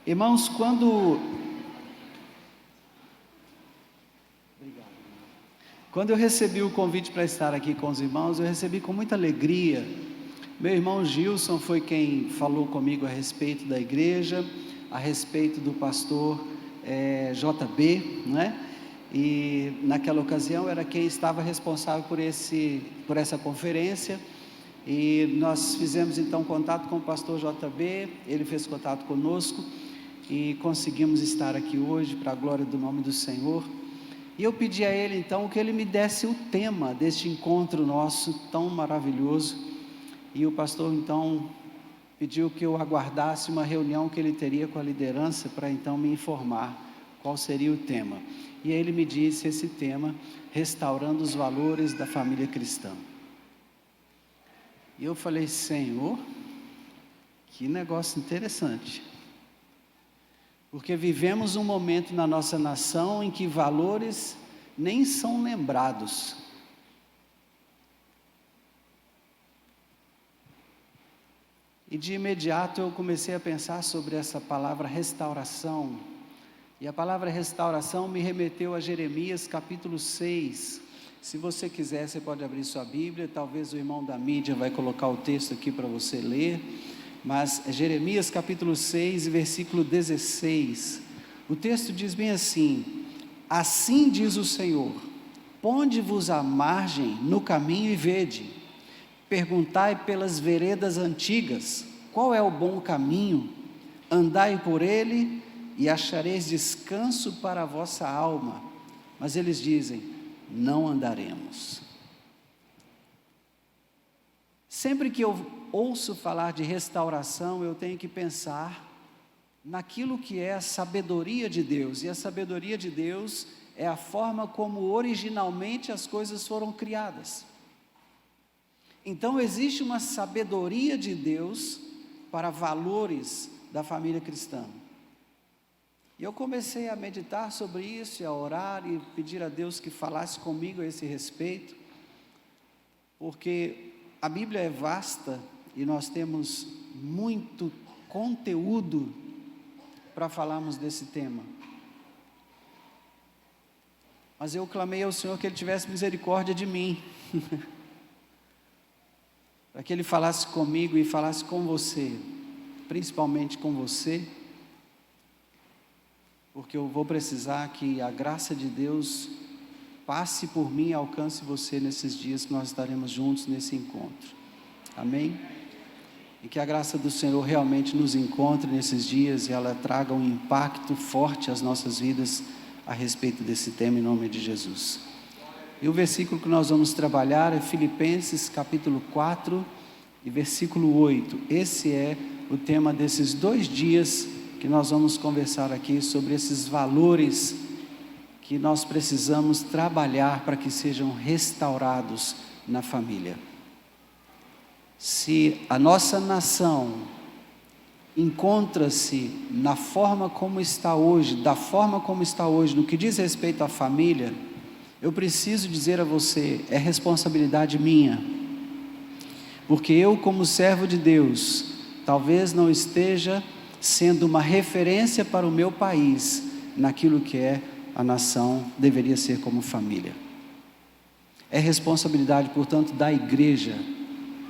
Irmãos, quando eu recebi o convite para estar aqui com os irmãos, eu recebi com muita alegria. Meu irmão Gilson foi quem falou comigo a respeito da igreja, a respeito do pastor JB, né? E naquela ocasião era quem estava responsável por essa conferência. E nós fizemos então contato com o pastor JB, ele fez contato conosco e conseguimos estar aqui hoje para a glória do nome do Senhor. E eu pedi a ele então que ele me desse o tema deste encontro nosso tão maravilhoso. E o pastor então pediu que eu aguardasse uma reunião que ele teria com a liderança para então me informar qual seria o tema. E aí ele me disse esse tema: restaurando os valores da família cristã. E eu falei: Senhor, que negócio interessante. Porque vivemos um momento na nossa nação em que valores nem são lembrados. E de imediato eu comecei a pensar sobre essa palavra restauração. E a palavra restauração me remeteu a Jeremias capítulo 6. Se você quiser, você pode abrir sua Bíblia. Talvez o irmão da mídia vai colocar o texto aqui para você ler. Mas Jeremias capítulo 6, versículo 16. O texto diz bem assim: assim diz o Senhor, ponde-vos à margem no caminho e vede, perguntai pelas veredas antigas, qual é o bom caminho, andai por ele e achareis descanso para a vossa alma. Mas eles dizem: não andaremos. Sempre que eu ouço falar de restauração, eu tenho que pensar naquilo que é a sabedoria de Deus. E a sabedoria de Deus é a forma como originalmente as coisas foram criadas. Então existe uma sabedoria de Deus para valores da família cristã. E eu comecei a meditar sobre isso, e a orar e pedir a Deus que falasse comigo a esse respeito, porque a Bíblia é vasta e nós temos muito conteúdo para falarmos desse tema. Mas eu clamei ao Senhor que Ele tivesse misericórdia de mim, para que Ele falasse comigo e falasse com você, principalmente com você, porque eu vou precisar que a graça de Deus passe por mim e alcance você nesses dias que nós estaremos juntos nesse encontro. Amém? E que a graça do Senhor realmente nos encontre nesses dias e ela traga um impacto forte às nossas vidas a respeito desse tema, em nome de Jesus. E o versículo que nós vamos trabalhar é Filipenses capítulo 4 e versículo 8. Esse é o tema desses 2 dias que nós vamos conversar aqui sobre esses valores que nós precisamos trabalhar para que sejam restaurados na família. Se a nossa nação encontra-se na forma como está hoje, da forma como está hoje, no que diz respeito à família, eu preciso dizer a você, é responsabilidade minha, porque eu, como servo de Deus, talvez não esteja sendo uma referência para o meu país, naquilo que a nação deveria ser como família. É responsabilidade, portanto, da igreja,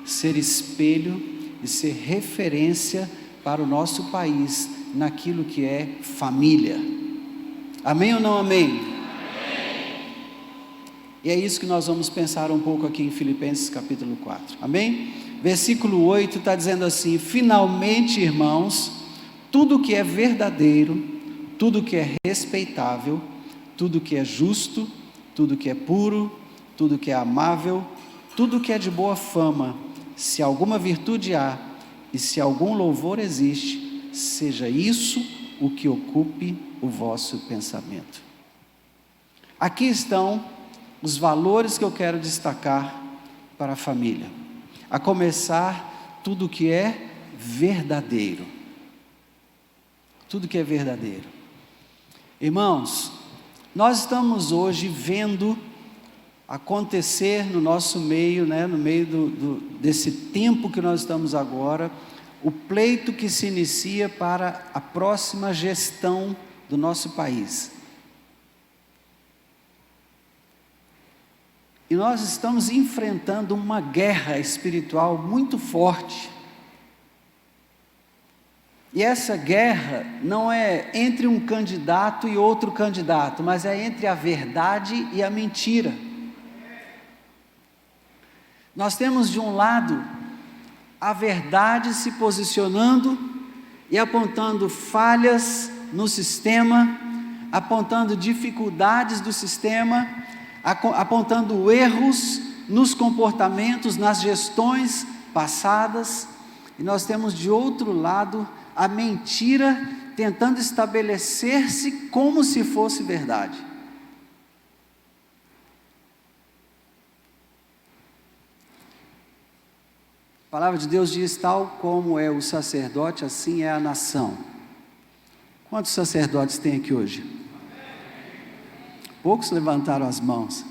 ser espelho e ser referência para o nosso país, naquilo que é família. Amém ou não amém? Amém. E é isso que nós vamos pensar um pouco aqui em Filipenses capítulo 4, amém? Versículo 8 está dizendo assim: finalmente, irmãos, tudo que é verdadeiro, tudo que é respeitável, tudo que é justo, tudo que é puro, tudo que é amável, tudo que é de boa fama, se alguma virtude há e se algum louvor existe, seja isso o que ocupe o vosso pensamento. Aqui estão os valores que eu quero destacar para a família. A começar, tudo que é verdadeiro. Tudo que é verdadeiro. Irmãos, nós estamos hoje vendo acontecer no nosso meio, no meio desse tempo que nós estamos agora, o pleito que se inicia para a próxima gestão do nosso país. E nós estamos enfrentando uma guerra espiritual muito forte. E essa guerra não é entre um candidato e outro candidato, mas é entre a verdade e a mentira. Nós temos de um lado a verdade se posicionando e apontando falhas no sistema, apontando dificuldades do sistema, apontando erros nos comportamentos, nas gestões passadas. E nós temos de outro lado a mentira tentando estabelecer-se como se fosse verdade. A palavra de Deus diz: tal como é o sacerdote, assim é a nação. Quantos sacerdotes tem aqui hoje? Poucos levantaram as mãos.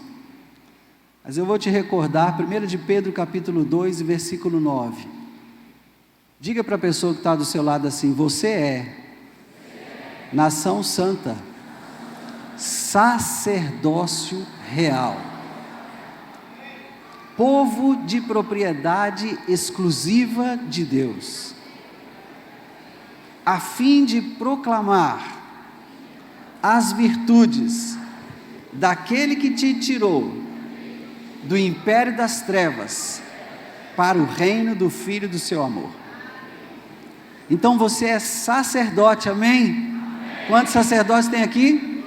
Mas eu vou te recordar 1 de Pedro capítulo 2, versículo 9. Diga para a pessoa que está do seu lado assim: você é nação santa, sacerdócio real, povo de propriedade exclusiva de Deus, a fim de proclamar as virtudes daquele que te tirou do império das trevas para o reino do Filho do seu amor. Então você é sacerdote, amém? Quantos sacerdotes tem aqui?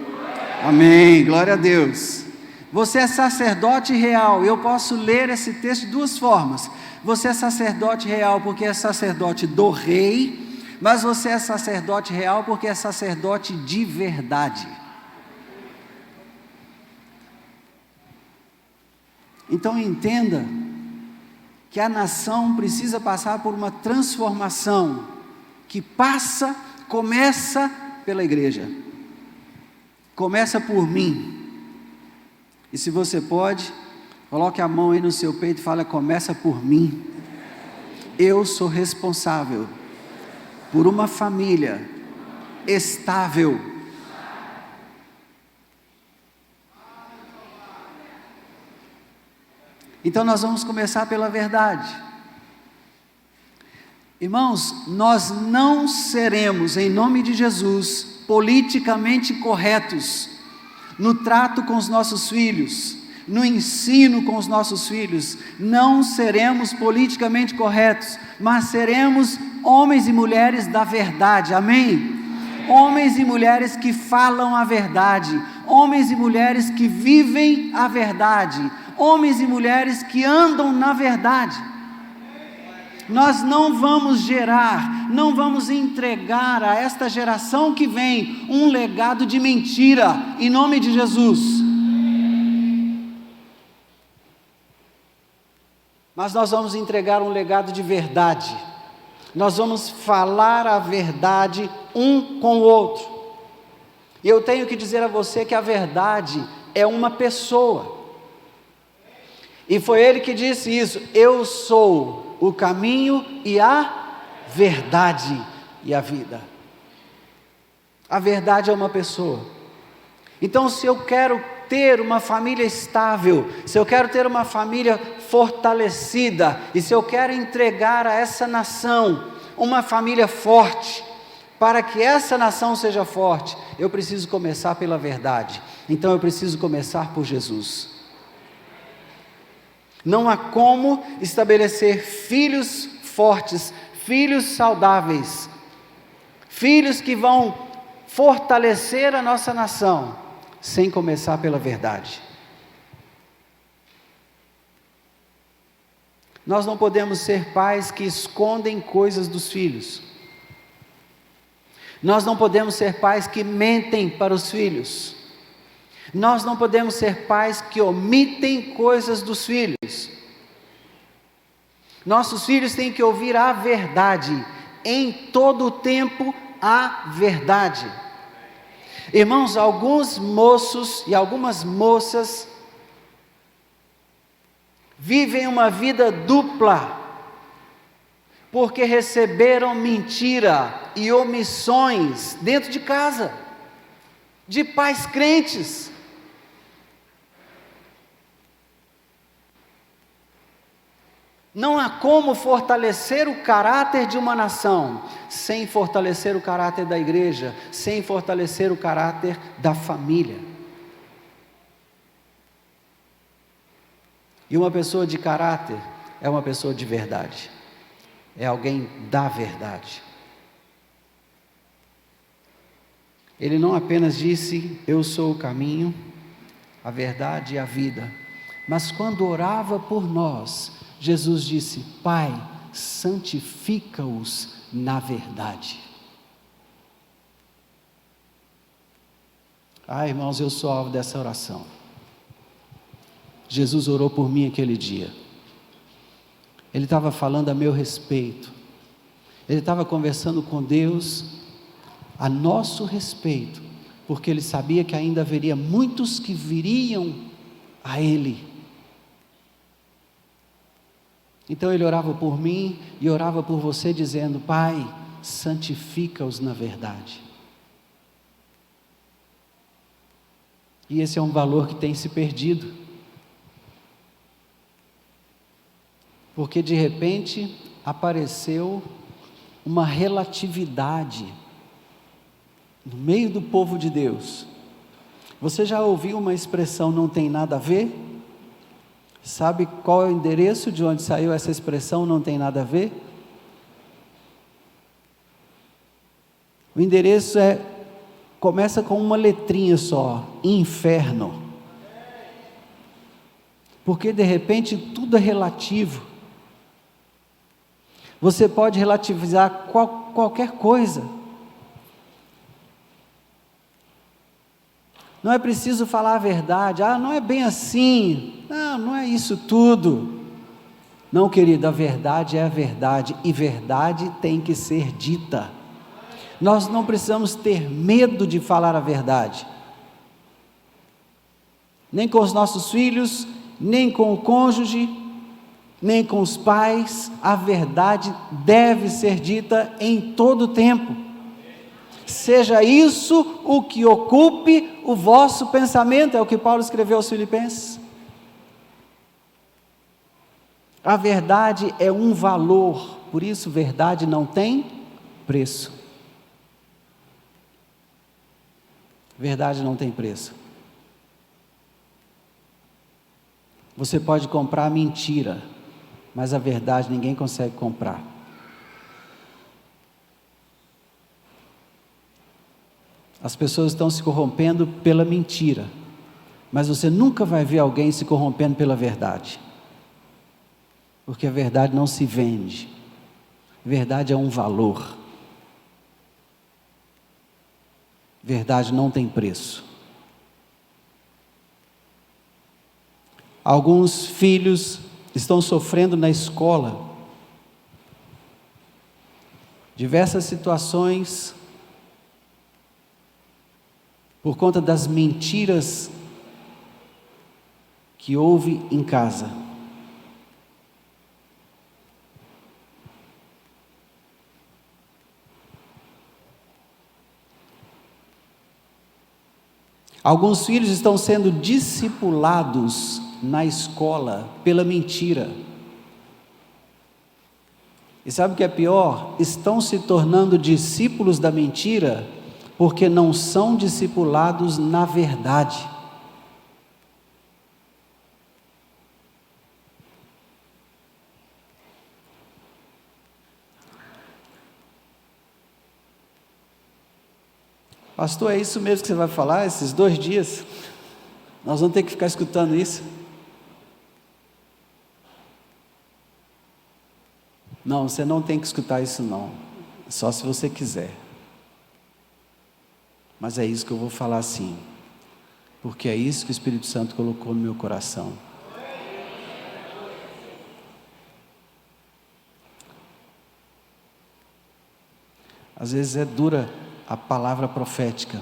Amém, glória a Deus. Você é sacerdote real. Eu posso ler esse texto de duas formas. Você é sacerdote real porque é sacerdote do rei, mas você é sacerdote real porque é sacerdote de verdade. Então entenda que a nação precisa passar por uma transformação que começa pela igreja, começa por mim. E se você pode, coloque a mão aí no seu peito e fala: começa por mim. Eu sou responsável por uma família estável. Então nós vamos começar pela verdade. Irmãos, nós não seremos, em nome de Jesus, politicamente corretos no trato com os nossos filhos, no ensino com os nossos filhos. Não seremos politicamente corretos, mas seremos homens e mulheres da verdade, amém? Homens e mulheres que falam a verdade, homens e mulheres que vivem a verdade, homens e mulheres que andam na verdade. Nós não vamos não vamos entregar a esta geração que vem um legado de mentira, em nome de Jesus. Mas nós vamos entregar um legado de verdade. Nós vamos falar a verdade um com o outro. E eu tenho que dizer a você que a verdade é uma pessoa. E foi ele que disse isso: eu sou o caminho e a verdade e a vida. A verdade é uma pessoa. Então, se eu quero ter uma família estável, se eu quero ter uma família fortalecida, e se eu quero entregar a essa nação uma família forte, para que essa nação seja forte, eu preciso começar pela verdade. Então eu preciso começar por Jesus. Não há como estabelecer filhos fortes, filhos saudáveis, filhos que vão fortalecer a nossa nação, sem começar pela verdade. Nós não podemos ser pais que escondem coisas dos filhos. Nós não podemos ser pais que mentem para os filhos. Nós não podemos ser pais que omitem coisas dos filhos. Nossos filhos têm que ouvir a verdade, em todo o tempo a verdade. Irmãos, alguns moços e algumas moças vivem uma vida dupla, porque receberam mentira e omissões dentro de casa, de pais crentes. Não há como fortalecer o caráter de uma nação sem fortalecer o caráter da igreja, sem fortalecer o caráter da família. E uma pessoa de caráter é uma pessoa de verdade, é alguém da verdade. Ele não apenas disse: eu sou o caminho, a verdade e a vida, mas quando orava por nós, Jesus disse: Pai, santifica-os na verdade. Irmãos, eu sou alvo dessa oração. Jesus orou por mim aquele dia. Ele estava falando a meu respeito. Ele estava conversando com Deus a nosso respeito, porque ele sabia que ainda haveria muitos que viriam a Ele. Então ele orava por mim e orava por você, dizendo: Pai, santifica-os na verdade. E esse é um valor que tem se perdido, porque de repente apareceu uma relatividade no meio do povo de Deus. Você já ouviu uma expressão "não tem nada a ver"? Sabe qual é o endereço de onde saiu essa expressão "não tem nada a ver"? O endereço começa com uma letrinha só: inferno. Porque de repente tudo é relativo. Você pode relativizar qualquer coisa. Não é preciso falar a verdade. Não é bem assim. Não é isso tudo. Não, querido, a verdade é a verdade, e verdade tem que ser dita. Nós não precisamos ter medo de falar a verdade, nem com os nossos filhos, nem com o cônjuge, nem com os pais. A verdade deve ser dita em todo o tempo. Seja isso o que ocupe o vosso pensamento, é o que Paulo escreveu aos Filipenses. A verdade é um valor, por isso verdade não tem preço. Verdade não tem preço. Você pode comprar mentira, mas a verdade ninguém consegue comprar. As pessoas estão se corrompendo pela mentira, mas você nunca vai ver alguém se corrompendo pela verdade, porque a verdade não se vende. Verdade é um valor. Verdade não tem preço. Alguns filhos estão sofrendo na escola diversas situações por conta das mentiras que houve em casa. Alguns filhos estão sendo discipulados na escola pela mentira. E sabe o que é pior? Estão se tornando discípulos da mentira porque não são discipulados na verdade. Pastor, é isso mesmo que você vai falar esses 2 dias? Nós vamos ter que ficar escutando isso? Não, você não tem que escutar isso não, só se você quiser. Mas é isso que eu vou falar sim, porque é isso que o Espírito Santo colocou no meu coração. Às vezes é dura a palavra profética,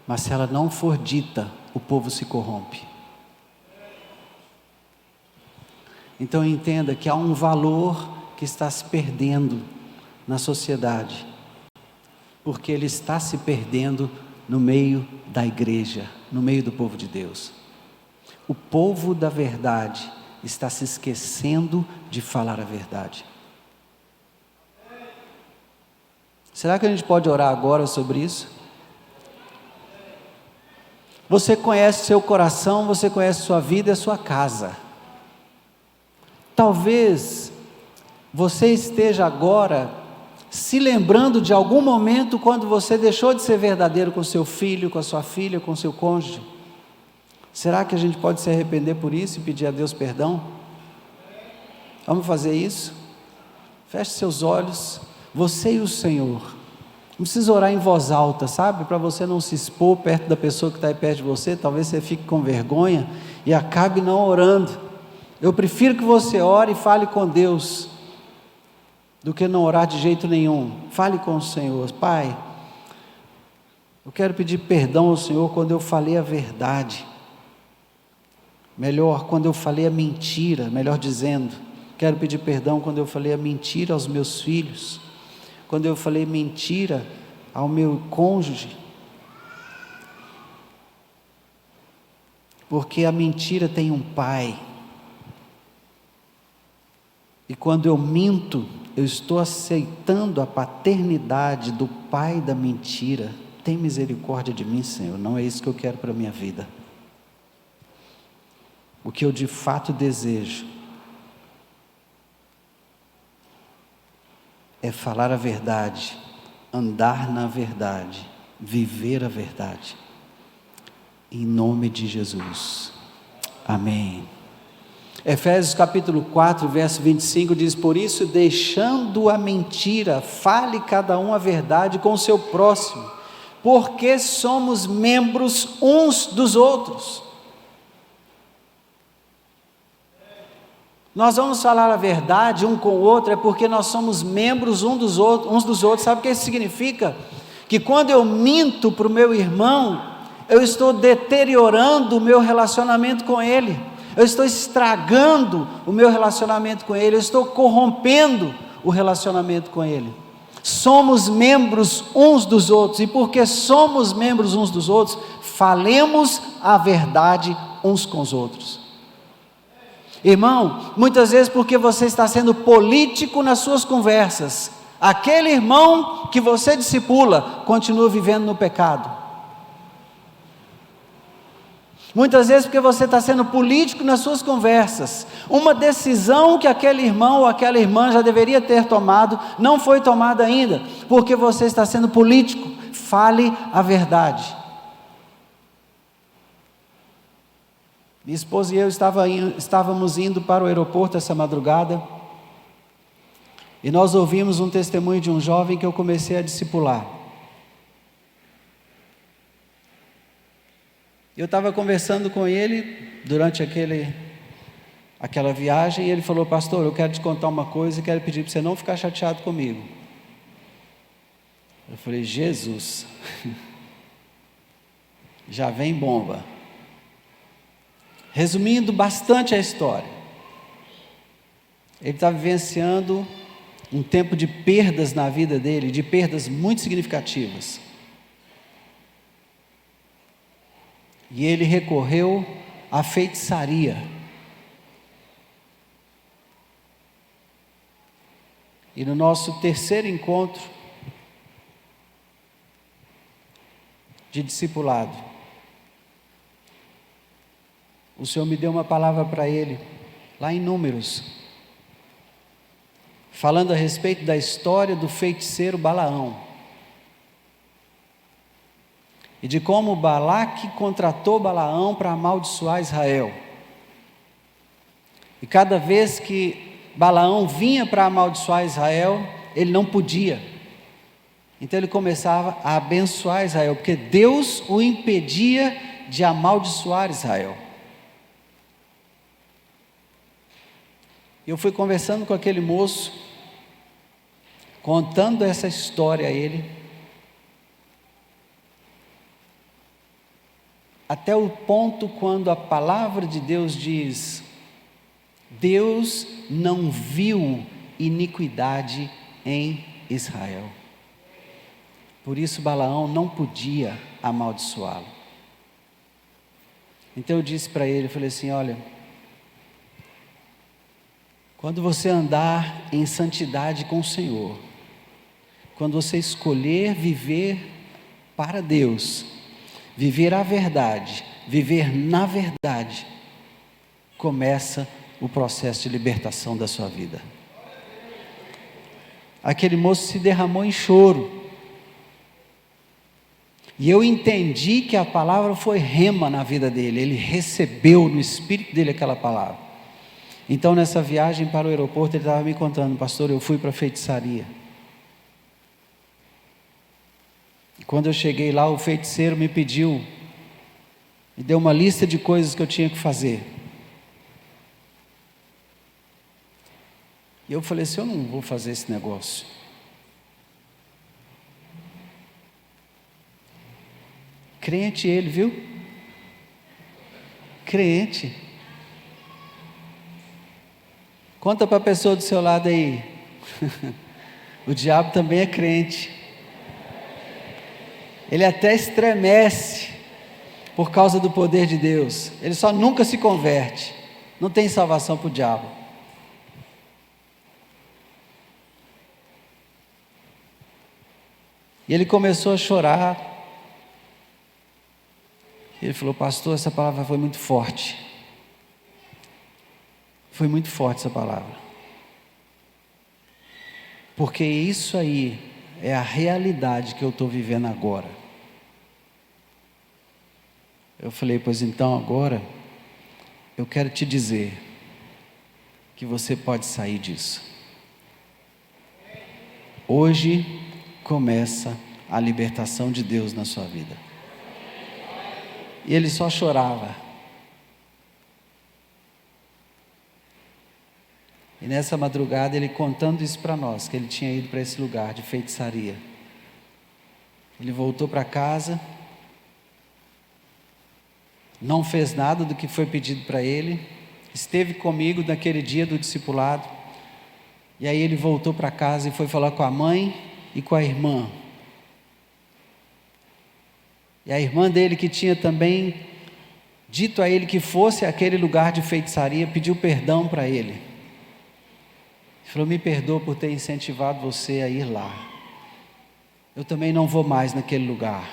mas se ela não for dita, o povo se corrompe. Então entenda que há um valor que está se perdendo na sociedade, porque ele está se perdendo no meio da igreja, no meio do povo de Deus. O povo da verdade está se esquecendo de falar a verdade. Será que a gente pode orar agora sobre isso? Você conhece seu coração, você conhece sua vida e a sua casa. Talvez você esteja agora se lembrando de algum momento quando você deixou de ser verdadeiro com seu filho, com a sua filha, com seu cônjuge. Será que a gente pode se arrepender por isso e pedir a Deus perdão? Vamos fazer isso? Feche seus olhos, você e o Senhor. Não precisa orar em voz alta, sabe? Para você não se expor perto da pessoa que está aí perto de você. Talvez você fique com vergonha e acabe não orando. Eu prefiro que você ore e fale com Deus do que não orar de jeito nenhum. Fale com o Senhor. Pai, eu quero pedir perdão ao Senhor quando eu falei a verdade. Melhor, quando eu falei a mentira, melhor dizendo. Quero pedir perdão quando eu falei a mentira aos meus filhos. Quando eu falei mentira ao meu cônjuge. Porque a mentira tem um pai. E quando eu minto, eu estou aceitando a paternidade do pai da mentira. Tem misericórdia de mim, Senhor. Não é isso que eu quero para a minha vida. O que eu de fato desejo é falar a verdade, andar na verdade, viver a verdade. Em nome de Jesus. Amém. Efésios capítulo 4, verso 25 diz: por isso, deixando a mentira, fale cada um a verdade com o seu próximo, porque somos membros uns dos outros. Nós vamos falar a verdade um com o outro, é porque nós somos membros uns dos outros. Sabe o que isso significa? Que quando eu minto para o meu irmão, eu estou deteriorando o meu relacionamento com ele, eu estou estragando o meu relacionamento com ele, eu estou corrompendo o relacionamento com ele. Somos membros uns dos outros, e porque somos membros uns dos outros, falemos a verdade uns com os outros. Irmão, muitas vezes porque você está sendo político nas suas conversas, aquele irmão que você discipula, continua vivendo no pecado. Muitas vezes porque você está sendo político nas suas conversas, uma decisão que aquele irmão ou aquela irmã já deveria ter tomado, não foi tomada ainda, porque você está sendo político. Fale a verdade. Minha esposa e eu estávamos indo para o aeroporto essa madrugada, e nós ouvimos um testemunho de um jovem que eu comecei a discipular. Eu estava conversando com ele durante aquela viagem, e ele falou: pastor, eu quero te contar uma coisa e quero pedir para você não ficar chateado comigo. Eu falei: Jesus, já vem bomba. Resumindo bastante a história, ele está vivenciando um tempo de perdas na vida dele, de perdas muito significativas. E ele recorreu à feitiçaria. E no nosso terceiro encontro de discipulado, o Senhor me deu uma palavra para ele, lá em Números, falando a respeito da história do feiticeiro Balaão, e de como Balaque contratou Balaão para amaldiçoar Israel. E cada vez que Balaão vinha para amaldiçoar Israel, ele não podia. Então ele começava a abençoar Israel, porque Deus o impedia de amaldiçoar Israel. Eu fui conversando com aquele moço, contando essa história a ele, até o ponto quando a palavra de Deus diz Deus não viu iniquidade em Israel. Por isso Balaão não podia amaldiçoá-lo. Então eu disse para ele, eu falei assim, olha, quando você andar em santidade com o Senhor, quando você escolher viver para Deus, viver a verdade, viver na verdade, começa o processo de libertação da sua vida. Aquele moço se derramou em choro. E eu entendi que a palavra foi rema na vida dele. Ele recebeu no espírito dele aquela palavra. Então nessa viagem para o aeroporto ele estava me contando, pastor, eu fui para a feitiçaria. E quando eu cheguei lá, o feiticeiro me pediu, me deu uma lista de coisas que eu tinha que fazer. E eu falei assim, eu não vou fazer esse negócio. Crente ele, viu? Crente. Conta para a pessoa do seu lado aí. O diabo também é crente. Ele até estremece por causa do poder de Deus. Ele só nunca se converte. Não tem salvação para o diabo. E ele começou a chorar. Ele falou, pastor, essa palavra foi muito forte. Foi muito forte essa palavra. Porque isso aí é a realidade que eu estou vivendo agora. Eu falei, pois então agora, eu quero te dizer que você pode sair disso. Hoje começa a libertação de Deus na sua vida. E ele só chorava. E nessa madrugada ele contando isso para nós, que ele tinha ido para esse lugar de feitiçaria. Ele voltou para casa, não fez nada do que foi pedido para ele, esteve comigo naquele dia do discipulado, e aí ele voltou para casa e foi falar com a mãe e com a irmã. E a irmã dele, que tinha também dito a ele que fosse aquele lugar de feitiçaria, pediu perdão para ele. Ele falou, me perdoa por ter incentivado você a ir lá. Eu também não vou mais naquele lugar.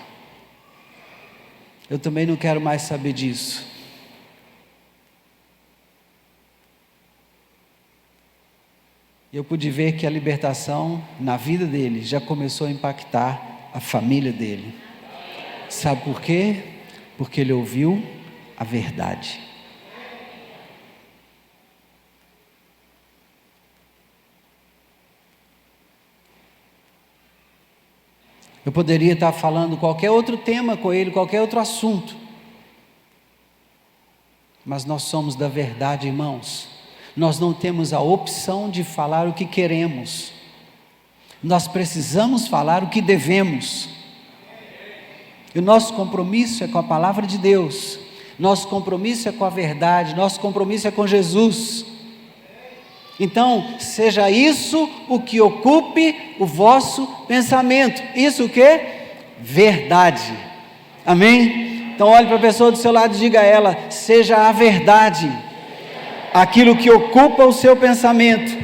Eu também não quero mais saber disso. E eu pude ver que a libertação na vida dele já começou a impactar a família dele. Sabe por quê? Porque ele ouviu a verdade. Eu poderia estar falando qualquer outro tema com ele, qualquer outro assunto. Mas nós somos da verdade, irmãos. Nós não temos a opção de falar o que queremos. Nós precisamos falar o que devemos. E o nosso compromisso é com a palavra de Deus. Nosso compromisso é com a verdade. Nosso compromisso é com Jesus. Então, seja isso o que ocupe o vosso pensamento. Isso o quê? Verdade. Amém? Então olhe para a pessoa do seu lado e diga a ela, seja a verdade aquilo que ocupa o seu pensamento.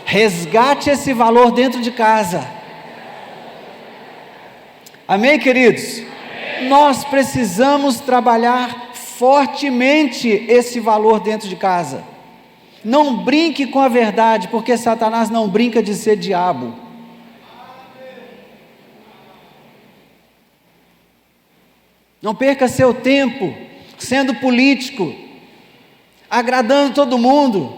Resgate esse valor dentro de casa. Amém, queridos? Amém. Nós precisamos trabalhar fortemente esse valor dentro de casa. Não brinque com a verdade, porque Satanás não brinca de ser diabo. Não perca seu tempo sendo político, agradando todo mundo,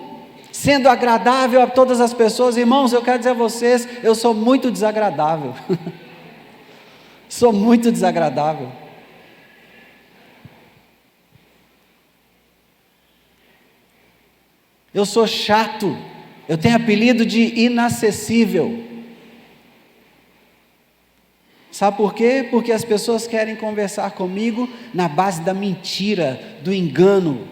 sendo agradável a todas as pessoas. Irmãos, eu quero dizer a vocês, eu sou muito desagradável. Sou muito desagradável. Eu sou chato. Eu tenho apelido de inacessível. Sabe por quê? Porque as pessoas querem conversar comigo na base da mentira, do engano.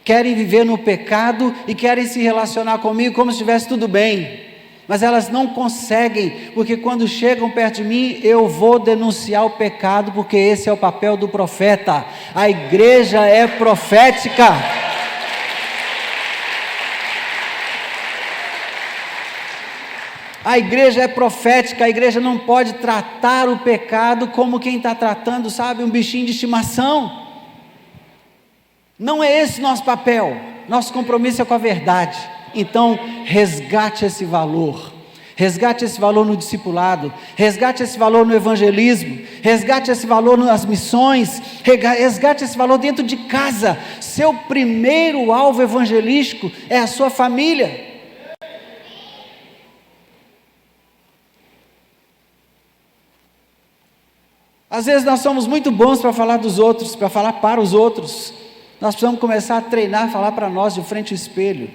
querem viver no pecado e querem se relacionar comigo como se estivesse tudo bem, mas elas não conseguem, porque quando chegam perto de mim, eu vou denunciar o pecado, porque esse é o papel do profeta. A igreja é profética. A igreja é profética, a igreja não pode tratar o pecado como quem está tratando, sabe, um bichinho de estimação. Não é esse nosso papel, nosso compromisso é com a verdade. Então, resgate esse valor no discipulado, resgate esse valor no evangelismo, resgate esse valor nas missões, resgate esse valor dentro de casa. Seu primeiro alvo evangelístico é a sua família. Às vezes nós somos muito bons para falar dos outros, para falar para os outros. Nós precisamos começar a treinar, falar para nós de frente ao espelho.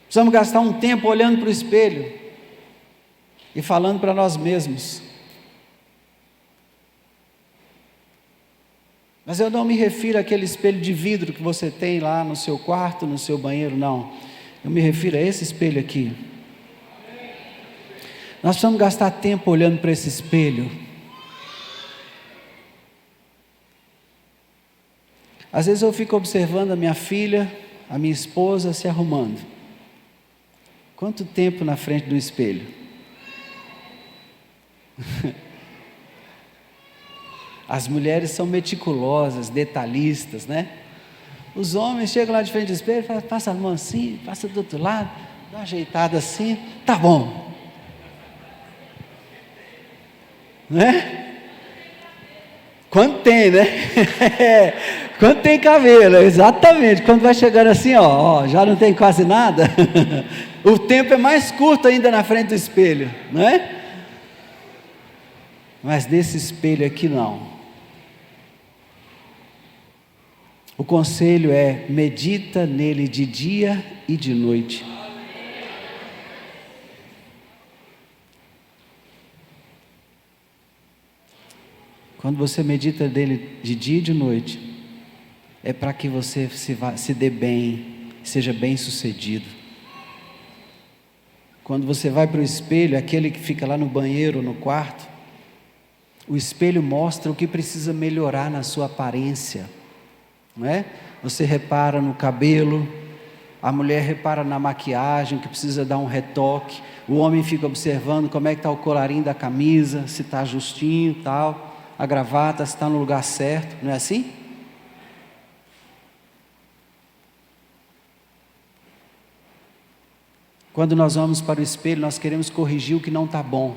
Precisamos gastar um tempo olhando para o espelho e falando para nós mesmos. Mas eu não me refiro àquele espelho de vidro que você tem lá no seu quarto, no seu banheiro, não. Eu me refiro a esse espelho aqui. Nós precisamos gastar tempo olhando para esse espelho. Às vezes eu fico observando a minha filha, a minha esposa se arrumando. Quanto tempo na frente do espelho? As mulheres são meticulosas, detalhistas, né? Os homens chegam lá de frente do espelho, passa a mão assim, passa do outro lado, dá uma ajeitada assim, tá bom. Né? Quando tem, né? Quando tem cabelo, exatamente. Quando vai chegando assim, ó, já não tem quase nada. O tempo é mais curto ainda na frente do espelho, não é? Mas desse espelho aqui não. O conselho é: medita nele de dia e de noite. Quando você medita dele de dia e de noite, é para que você se dê bem, seja bem sucedido. Quando você vai para o espelho, aquele que fica lá no banheiro, no quarto, o espelho mostra o que precisa melhorar na sua aparência, não é? Você repara no cabelo, a mulher repara na maquiagem, que precisa dar um retoque, o homem fica observando como é que está o colarinho da camisa, se está justinho e tal, a gravata, se está no lugar certo, não é assim? Quando nós vamos para o espelho, nós queremos corrigir o que não está bom.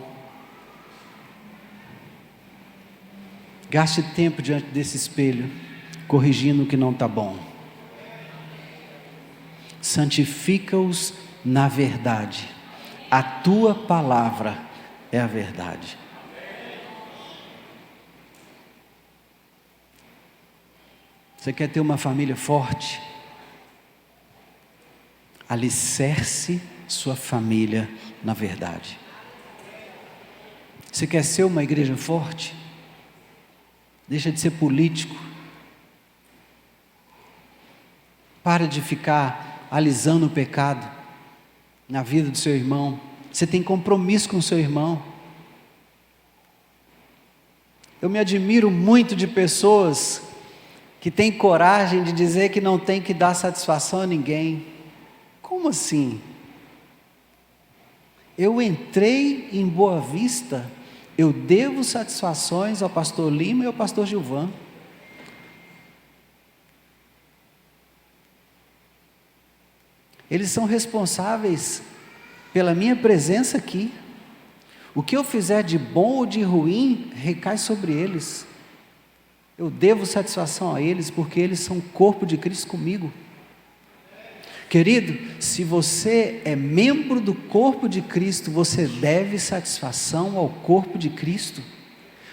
Gaste tempo diante desse espelho, corrigindo o que não está bom. Santifica-os na verdade. A tua palavra é a verdade. Você quer ter uma família forte? Alicerce sua família na verdade. Você quer ser uma igreja forte? Deixa de ser político. Para de ficar alisando o pecado na vida do seu irmão. Você tem compromisso com o seu irmão. Eu me admiro muito de pessoas que têm coragem de dizer que não tem que dar satisfação a ninguém. Como assim? Eu entrei em Boa Vista, eu devo satisfações ao pastor Lima e ao pastor Gilvan. Eles são responsáveis pela minha presença aqui. O que eu fizer de bom ou de ruim, recai sobre eles. Eu devo satisfação a eles, porque eles são o corpo de Cristo comigo. Querido, se você é membro do corpo de Cristo, você deve satisfação ao corpo de Cristo.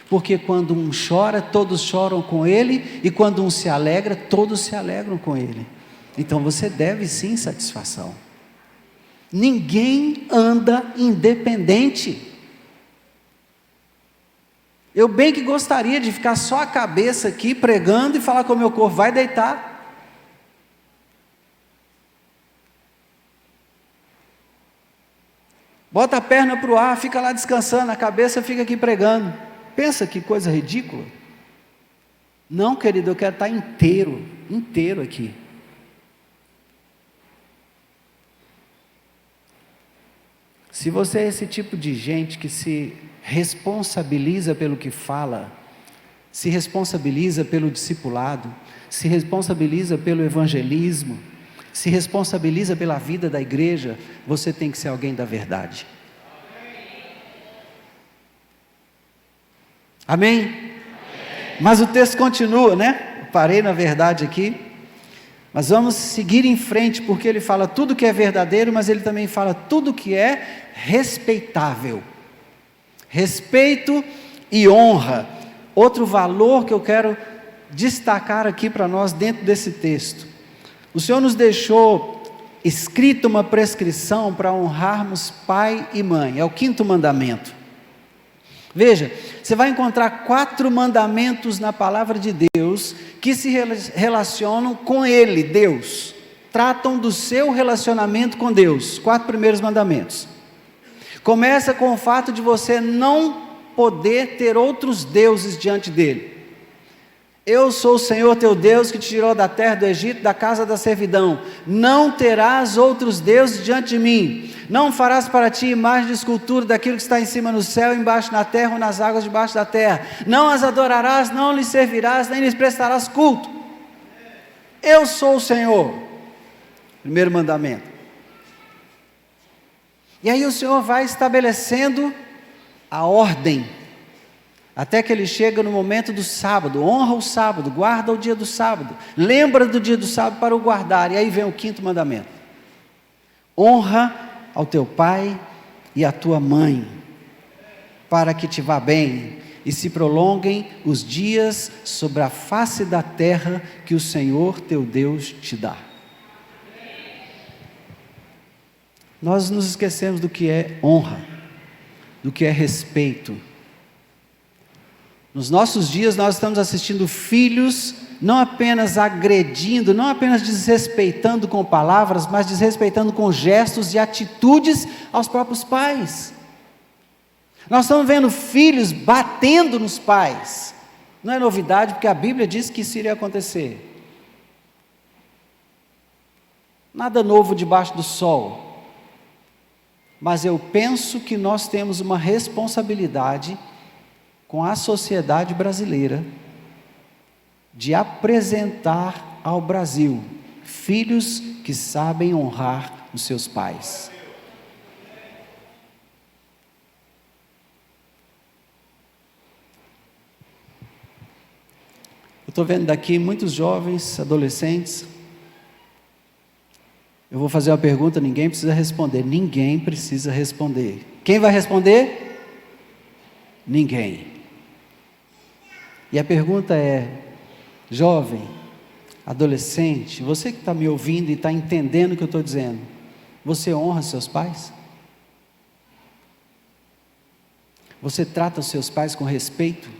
Porque quando um chora, todos choram com ele, e quando um se alegra, todos se alegram com ele. Então você deve sim satisfação. Ninguém anda independente. Eu bem que gostaria de ficar só a cabeça aqui pregando e falar com o meu corpo, vai deitar. Bota a perna para o ar, fica lá descansando, a cabeça fica aqui pregando. Pensa que coisa ridícula. Não, querido, eu quero estar inteiro aqui. Se você é esse tipo de gente que se responsabiliza pelo que fala, se responsabiliza pelo discipulado, se responsabiliza pelo evangelismo, se responsabiliza pela vida da igreja, você tem que ser alguém da verdade. Amém? Amém. Mas o texto continua, né? Eu parei na verdade aqui. Mas vamos seguir em frente, porque ele fala tudo que é verdadeiro, mas ele também fala tudo que é respeitável. Respeito e honra. Outro valor que eu quero destacar aqui para nós dentro desse texto. O Senhor nos deixou escrita uma prescrição para honrarmos pai e mãe. É o 5º mandamento. Veja, você vai encontrar 4 mandamentos na palavra de Deus que se relacionam com Ele, Deus. Tratam do seu relacionamento com Deus. 4 primeiros mandamentos. Começa com o fato de você não poder ter outros deuses diante dele. Eu sou o Senhor teu Deus que te tirou da terra do Egito, da casa da servidão. Não terás outros deuses diante de mim. Não farás para ti imagem de escultura daquilo que está em cima no céu, embaixo na terra ou nas águas debaixo da terra. Não as adorarás, não lhes servirás, nem lhes prestarás culto. Eu sou o Senhor. Primeiro mandamento. E aí o Senhor vai estabelecendo a ordem, até que ele chega no momento do sábado. Honra o sábado, guarda o dia do sábado, lembra do dia do sábado para o guardar. E aí vem o 5º mandamento: honra ao teu pai e à tua mãe, para que te vá bem e se prolonguem os dias sobre a face da terra que o Senhor teu Deus te dá. Nós nos esquecemos do que é honra, do que é respeito. Nos nossos dias nós estamos assistindo filhos não apenas agredindo, não apenas desrespeitando com palavras, mas desrespeitando com gestos e atitudes aos próprios pais. Nós estamos vendo filhos batendo nos pais. Não é novidade, porque a Bíblia diz que isso iria acontecer. Nada novo debaixo do sol. Mas eu penso que nós temos uma responsabilidade com a sociedade brasileira de apresentar ao Brasil filhos que sabem honrar os seus pais. Eu estou vendo daqui muitos jovens, adolescentes. Eu vou fazer uma pergunta, ninguém precisa responder. Ninguém precisa responder. Quem vai responder? Ninguém. E a pergunta é: jovem, adolescente, você que está me ouvindo e está entendendo o que eu estou dizendo, você honra seus pais? Você trata os seus pais com respeito?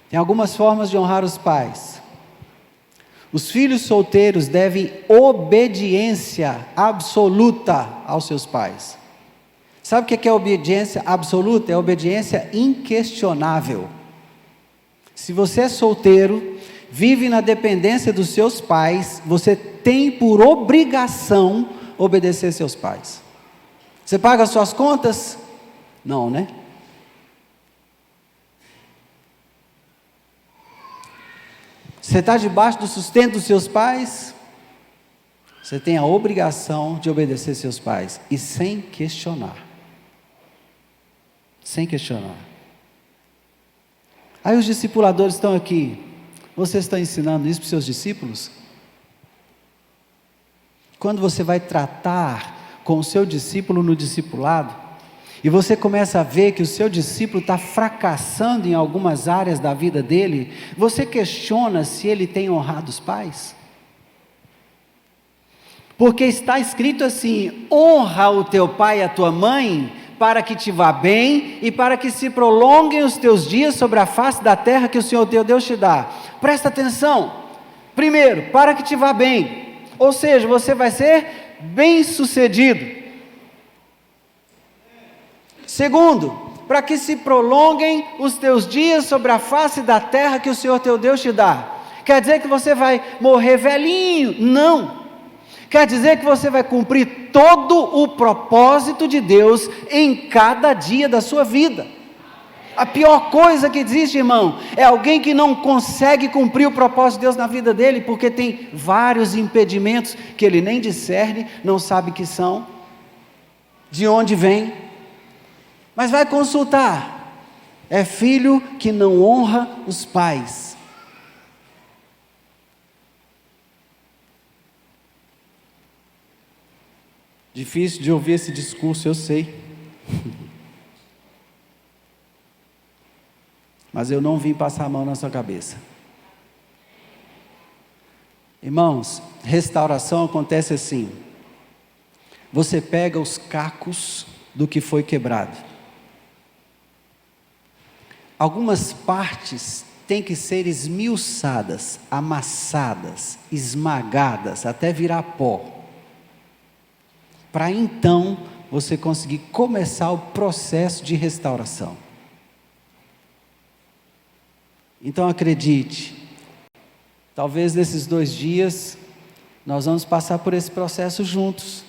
Tem algumas formas de honrar os pais. Os filhos solteiros devem obediência absoluta aos seus pais. Sabe o que é obediência absoluta? É obediência inquestionável. Se você é solteiro, vive na dependência dos seus pais, você tem por obrigação obedecer seus pais. Você paga as suas contas? Não, né? Você está debaixo do sustento dos seus pais? Você tem a obrigação de obedecer seus pais, e sem questionar. Sem questionar. Aí os discipuladores estão aqui. Vocês estão ensinando isso para os seus discípulos? Quando você vai tratar com o seu discípulo no discipulado, e você começa a ver que o seu discípulo está fracassando em algumas áreas da vida dele, você questiona se ele tem honrado os pais? Porque está escrito assim: honra o teu pai e a tua mãe, para que te vá bem e para que se prolonguem os teus dias sobre a face da terra que o Senhor teu Deus te dá. Presta atenção. Primeiro, para que te vá bem. Ou seja, você vai ser bem-sucedido. Segundo, para que se prolonguem os teus dias sobre a face da terra que o Senhor teu Deus te dá. Quer dizer que você vai morrer velhinho? Não. Quer dizer que você vai cumprir todo o propósito de Deus em cada dia da sua vida. A pior coisa que existe, irmão, é alguém que não consegue cumprir o propósito de Deus na vida dele, porque tem vários impedimentos que ele nem discerne, não sabe que são, de onde vem, mas vai consultar. É filho que não honra os pais. Difícil de ouvir esse discurso, eu sei. Mas eu não vim passar a mão na sua cabeça. Irmãos, restauração acontece assim. Você pega os cacos do que foi quebrado. Algumas partes têm que ser esmiuçadas, amassadas, esmagadas, até virar pó. Para então você conseguir começar o processo de restauração. Então acredite, talvez nesses 2 dias, nós vamos passar por esse processo juntos,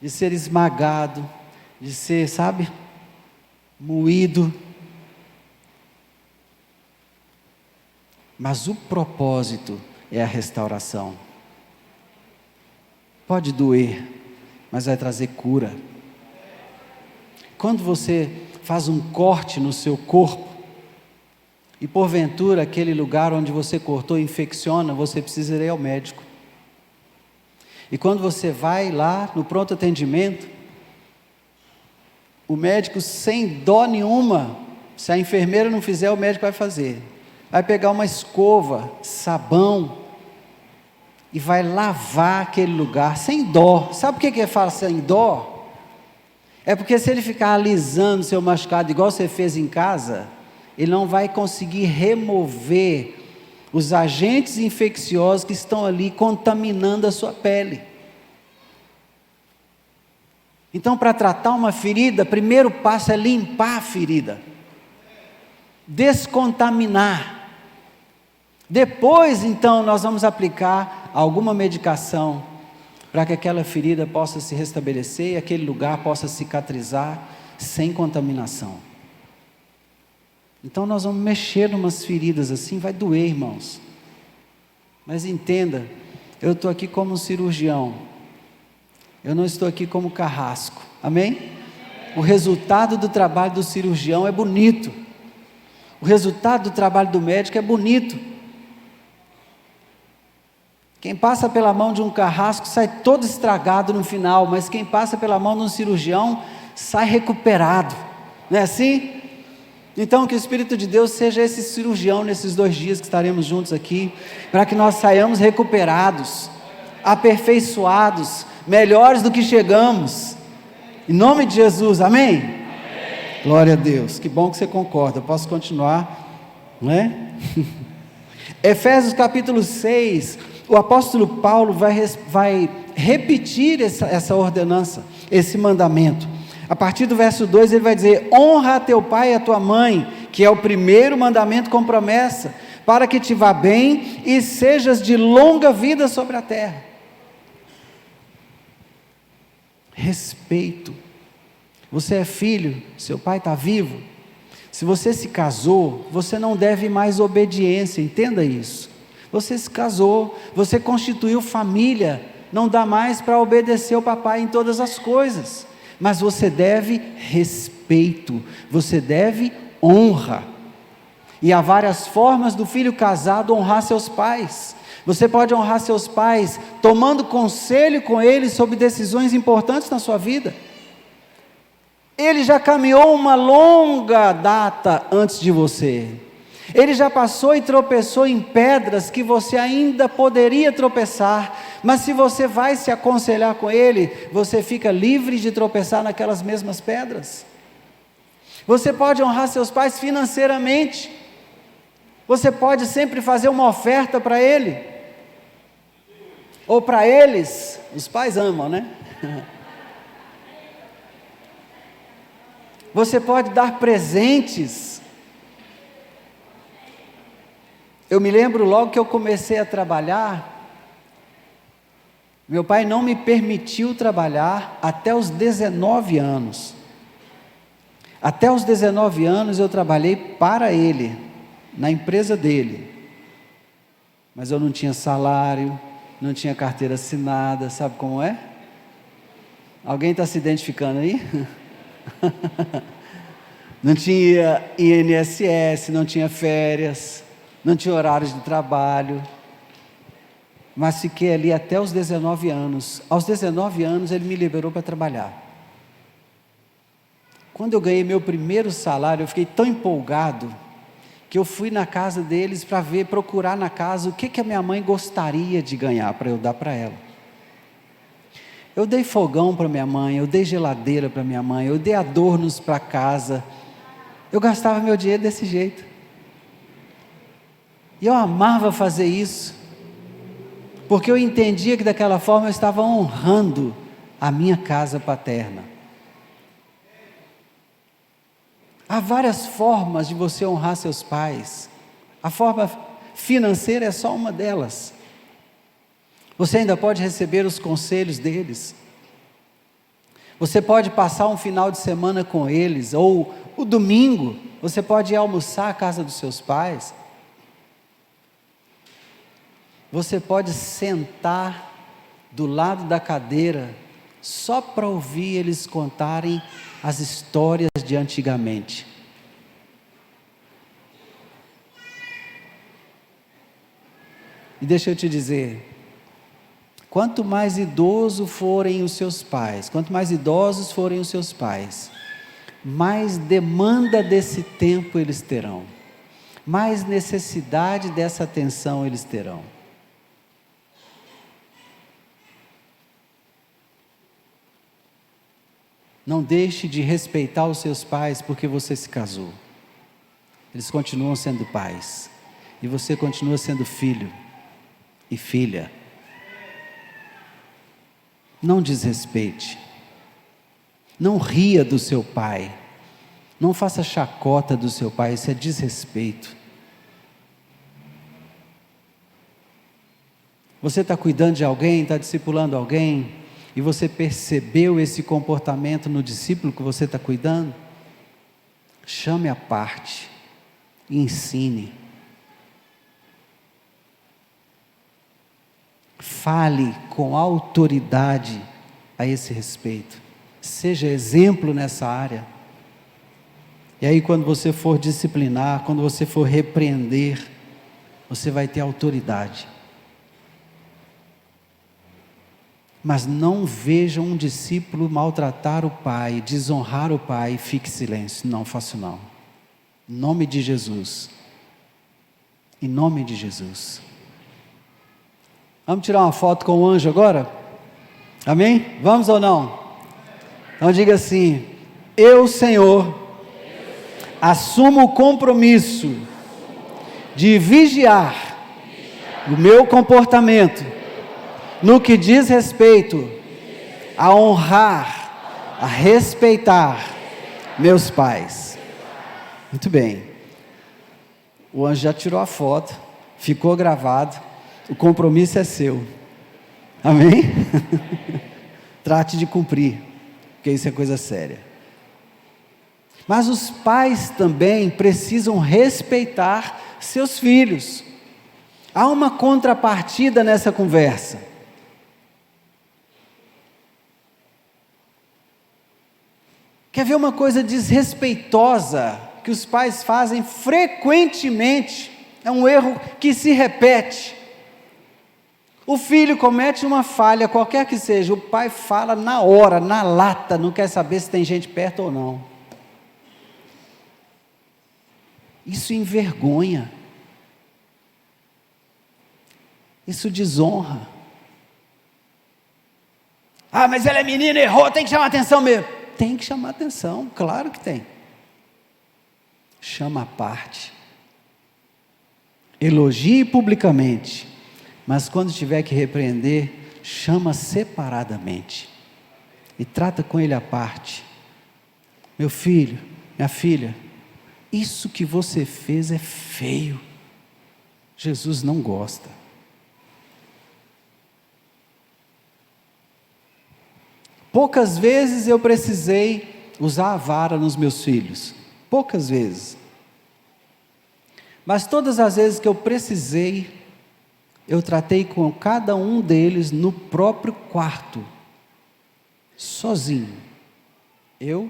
de ser esmagado, de ser, moído. Mas o propósito é a restauração. Pode doer, mas vai trazer cura. Quando você faz um corte no seu corpo, e porventura aquele lugar onde você cortou infecciona, você precisa ir ao médico. E quando você vai lá no pronto atendimento, o médico sem dó nenhuma, se a enfermeira não fizer, o médico vai fazer. Vai pegar uma escova, sabão, e vai lavar aquele lugar sem dó. Sabe por que ele fala sem dó? É porque se ele ficar alisando seu machucado igual você fez em casa, ele não vai conseguir remover os agentes infecciosos que estão ali contaminando a sua pele. Então, para tratar uma ferida, primeiro passo é limpar a ferida, descontaminar. Depois, então, nós vamos aplicar alguma medicação para que aquela ferida possa se restabelecer e aquele lugar possa cicatrizar sem contaminação. Então nós vamos mexer em umas feridas assim, vai doer, irmãos. Mas entenda, eu estou aqui como um cirurgião, eu não estou aqui como carrasco, amém? O resultado do trabalho do cirurgião é bonito, o resultado do trabalho do médico é bonito. Quem passa pela mão de um carrasco sai todo estragado no final, mas quem passa pela mão de um cirurgião sai recuperado, não é assim? Então que o Espírito de Deus seja esse cirurgião nesses 2 dias que estaremos juntos aqui, para que nós saiamos recuperados, aperfeiçoados, melhores do que chegamos, em nome de Jesus, amém? Amém. Glória a Deus, que bom que você concorda, eu posso continuar, não é? Efésios capítulo 6, o apóstolo Paulo vai repetir essa ordenança, esse mandamento. A partir do verso 2 ele vai dizer: honra a teu pai e a tua mãe, que é o primeiro mandamento com promessa, para que te vá bem e sejas de longa vida sobre a terra. Respeito. Você é filho, seu pai está vivo. Se você se casou, você não deve mais obediência, entenda isso. Você se casou, você constituiu família, não dá mais para obedecer o papai em todas as coisas. Mas você deve respeito, você deve honra. E há várias formas do filho casado honrar seus pais. Você pode honrar seus pais tomando conselho com eles sobre decisões importantes na sua vida. Ele já caminhou uma longa data antes de você. Ele já passou e tropeçou em pedras que você ainda poderia tropeçar, mas se você vai se aconselhar com ele, você fica livre de tropeçar naquelas mesmas pedras. Você pode honrar seus pais financeiramente, você pode sempre fazer uma oferta para ele. Ou para eles, os pais amam, né? Você pode dar presentes. Eu me lembro logo que eu comecei a trabalhar, meu pai não me permitiu trabalhar até os 19 anos. Até os 19 anos eu trabalhei para ele, na empresa dele. Mas eu não tinha salário, não tinha carteira assinada, sabe como é? Alguém está se identificando aí? Não tinha INSS, não tinha férias, não tinha horários de trabalho, mas fiquei ali até os 19 anos. Aos 19 anos ele me liberou para trabalhar. Quando eu ganhei meu primeiro salário, eu fiquei tão empolgado, que eu fui na casa deles para procurar na casa o que a minha mãe gostaria de ganhar, para eu dar para ela. Eu dei fogão para minha mãe, eu dei geladeira para minha mãe, eu dei adornos para casa, eu gastava meu dinheiro desse jeito, e eu amava fazer isso, porque eu entendia que daquela forma eu estava honrando a minha casa paterna. Há várias formas de você honrar seus pais, a forma financeira é só uma delas. Você ainda pode receber os conselhos deles, você pode passar um final de semana com eles, ou o domingo, você pode ir almoçar à casa dos seus pais, você pode sentar do lado da cadeira, só para ouvir eles contarem as histórias de antigamente. E deixa eu te dizer, quanto mais idosos forem os seus pais, quanto mais idosos forem os seus pais, mais demanda desse tempo eles terão, mais necessidade dessa atenção eles terão. Não deixe de respeitar os seus pais porque você se casou. Eles continuam sendo pais, e você continua sendo filho e filha. Não desrespeite, não ria do seu pai, não faça chacota do seu pai, isso é desrespeito. Você está cuidando de alguém, está discipulando alguém, e você percebeu esse comportamento no discípulo que você está cuidando? Chame à parte e ensine. Fale com autoridade a esse respeito. Seja exemplo nessa área. E aí quando você for disciplinar, quando você for repreender, você vai ter autoridade. Mas não veja um discípulo maltratar o pai, desonrar o pai e fique em silêncio. Não faço não. Em nome de Jesus. Em nome de Jesus. Vamos tirar uma foto com o anjo agora? Amém? Vamos ou não? Então diga assim: eu, Senhor, assumo o compromisso de vigiar o meu comportamento no que diz respeito a honrar, a respeitar meus pais. Muito bem. O anjo já tirou a foto, ficou gravado, o compromisso é seu. Amém? Trate de cumprir, porque isso é coisa séria. Mas os pais também precisam respeitar seus filhos. Há uma contrapartida nessa conversa. Quer ver uma coisa desrespeitosa que os pais fazem frequentemente? É um erro que se repete. O filho comete uma falha, qualquer que seja, o pai fala na hora, na lata, não quer saber se tem gente perto ou não. Isso envergonha. Isso desonra. Ah, mas ela é menina, errou, tem que chamar atenção mesmo. Tem que chamar atenção, claro que tem. Chama à parte. Elogie publicamente, Mas quando tiver que repreender, chama separadamente e trata com ele à parte. Meu filho, minha filha, isso que você fez é feio. Jesus não gosta. Poucas vezes eu precisei usar a vara nos meus filhos. Poucas vezes. Mas todas as vezes que eu precisei, eu tratei com cada um deles no próprio quarto. Sozinho. Eu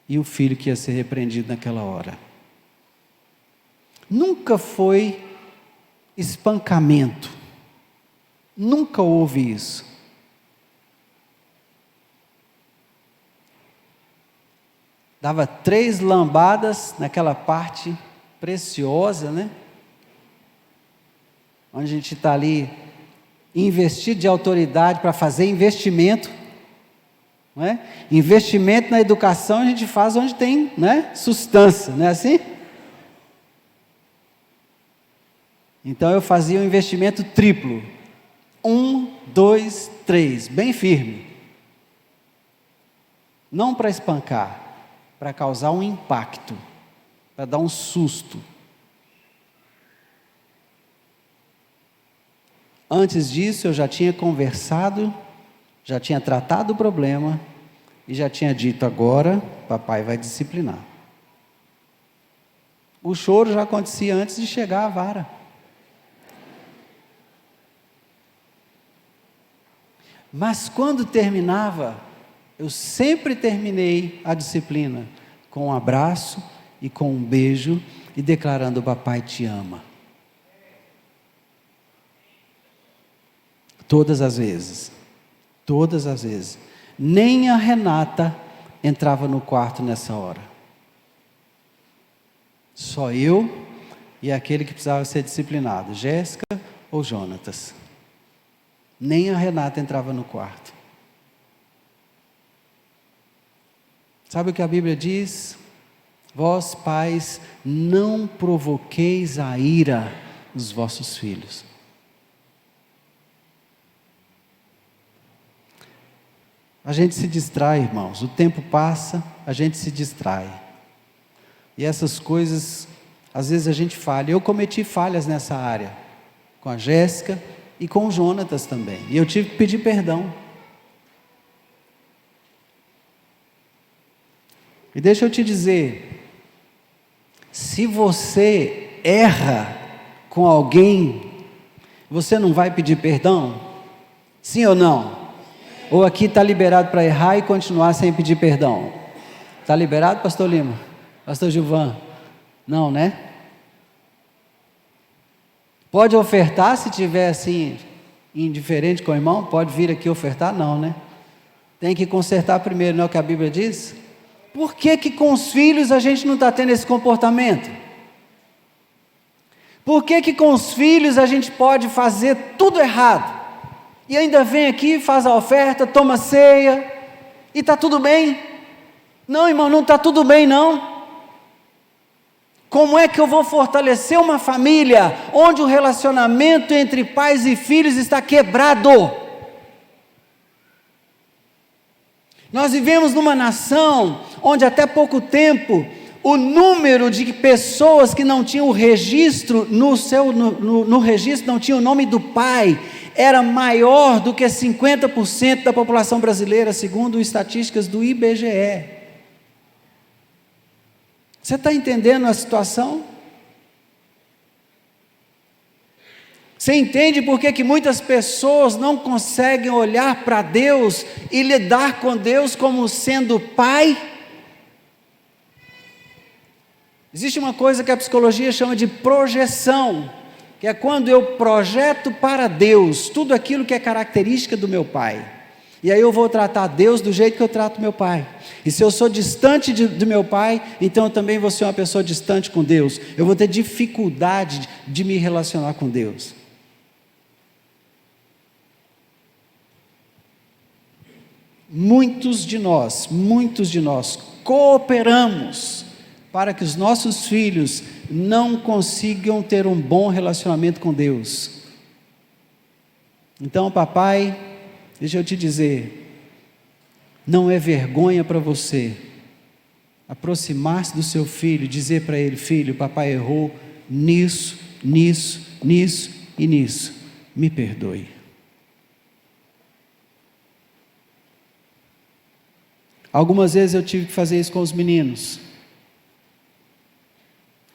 e o filho que ia ser repreendido naquela hora. Nunca foi espancamento. Nunca houve isso. Dava 3 lambadas naquela parte preciosa, né? Onde a gente está ali, investido de autoridade para fazer investimento. Não é? Investimento na educação a gente faz onde tem, né, substância, não é assim? Então eu fazia um investimento triplo. 1, 2, 3, bem firme. Não para espancar, para causar um impacto, para dar um susto. Antes disso eu já tinha conversado, já tinha tratado o problema e já tinha dito: agora papai vai disciplinar. O choro já acontecia antes de chegar à vara. Mas quando terminava, eu sempre terminei a disciplina com um abraço e com um beijo e declarando: papai te ama. Todas as vezes. Todas as vezes. Nem a Renata entrava no quarto nessa hora. Só eu e aquele que precisava ser disciplinado, Jéssica ou Jonatas. Nem a Renata entrava no quarto. Sabe o que a Bíblia diz? Vós, pais, não provoqueis a ira dos vossos filhos. A gente se distrai, irmãos. O tempo passa, a gente se distrai. E essas coisas, às vezes a gente falha. Eu cometi falhas nessa área, com a Jéssica e com o Jonatas também. E eu tive que pedir perdão. E deixa eu te dizer, se você erra com alguém, você não vai pedir perdão? Sim ou não? Ou aqui está liberado para errar e continuar sem pedir perdão? Está liberado, pastor Lima? Pastor Gilvan? Não, né? Pode ofertar se tiver assim, indiferente com o irmão? Pode vir aqui ofertar? Não, né? Tem que consertar primeiro, não é o que a Bíblia diz? Por que que com os filhos a gente não está tendo esse comportamento? Por que que com os filhos a gente pode fazer tudo errado? E ainda vem aqui, faz a oferta, toma ceia, e está tudo bem? Não, irmão, não está tudo bem não. Como é que eu vou fortalecer uma família onde o relacionamento entre pais e filhos está quebrado? Nós vivemos numa nação onde até pouco tempo o número de pessoas que não tinham o registro no registro, não tinha o nome do pai, era maior do que 50% da população brasileira, segundo estatísticas do IBGE. Você está entendendo a situação? Você entende por que muitas pessoas não conseguem olhar para Deus e lidar com Deus como sendo pai? Existe uma coisa que a psicologia chama de projeção, que é quando eu projeto para Deus tudo aquilo que é característica do meu pai. E aí eu vou tratar Deus do jeito que eu trato meu pai. E se eu sou distante do meu pai, então eu também vou ser uma pessoa distante com Deus. Eu vou ter dificuldade de me relacionar com Deus. Muitos de nós cooperamos para que os nossos filhos não consigam ter um bom relacionamento com Deus. Então, papai, deixa eu te dizer, não é vergonha para você aproximar-se do seu filho e dizer para ele: filho, papai errou nisso, nisso, nisso e nisso, me perdoe. Algumas vezes eu tive que fazer isso com os meninos,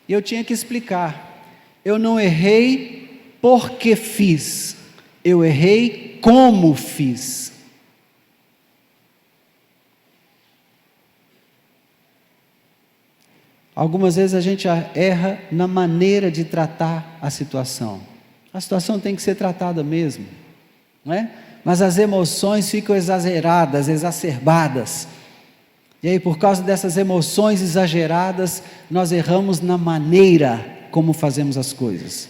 e eu tinha que explicar: eu não errei porque fiz, eu errei como fiz. Algumas vezes a gente erra na maneira de tratar a situação. A situação tem que ser tratada mesmo, não é? Mas as emoções ficam exageradas, exacerbadas. E aí, por causa dessas emoções exageradas, nós erramos na maneira como fazemos as coisas.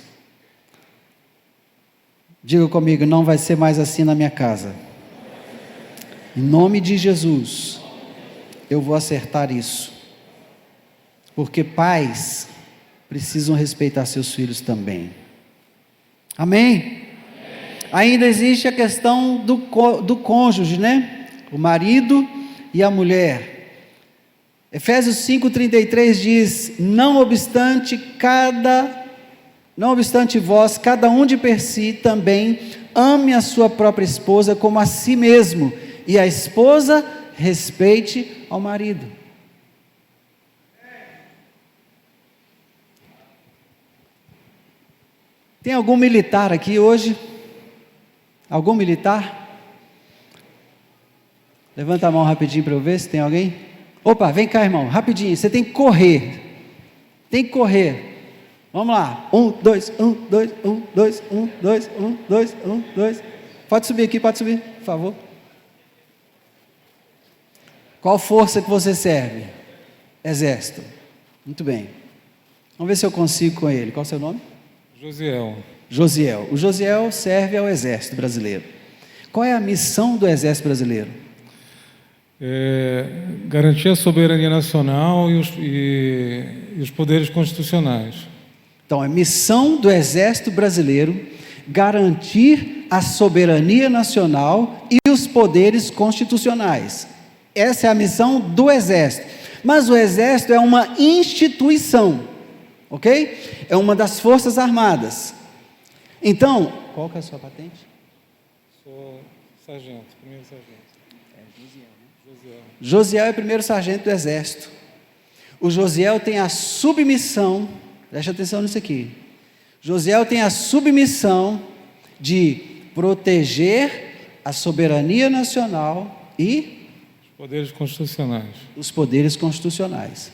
Diga comigo: não vai ser mais assim na minha casa. Em nome de Jesus, eu vou acertar isso. Porque pais precisam respeitar seus filhos também. Amém? Ainda existe a questão do cônjuge, né? O marido e a mulher. Efésios 5,33 diz: não obstante vós, cada um de per si, também ame a sua própria esposa como a si mesmo, e a esposa respeite ao marido. Tem algum militar aqui hoje? Algum militar? Levanta a mão rapidinho para eu ver se tem alguém. Opa, vem cá, irmão, rapidinho, você tem que correr. Tem que correr. Vamos lá. 1, 2, 1, 2, 1, 2, 1, 2, 1, 2, 1, 2. Pode subir aqui, pode subir, por favor. Qual força que você serve? Exército. Muito bem. Vamos ver se eu consigo com ele. Qual é o seu nome? Josiel. O Josiel serve ao Exército Brasileiro. Qual é a missão do Exército Brasileiro? Garantir a soberania nacional e os poderes constitucionais. Então, a missão do Exército Brasileiro: garantir a soberania nacional e os poderes constitucionais. Essa é a missão do Exército. Mas o Exército é uma instituição. Ok? É uma das Forças Armadas. Então, qual que é a sua patente? Sou sargento, primeiro sargento. Josiel é primeiro sargento do Exército. O Josiel tem a submissão, preste atenção nisso aqui. Josiel tem a submissão de proteger a soberania nacional e os poderes constitucionais. Os poderes constitucionais.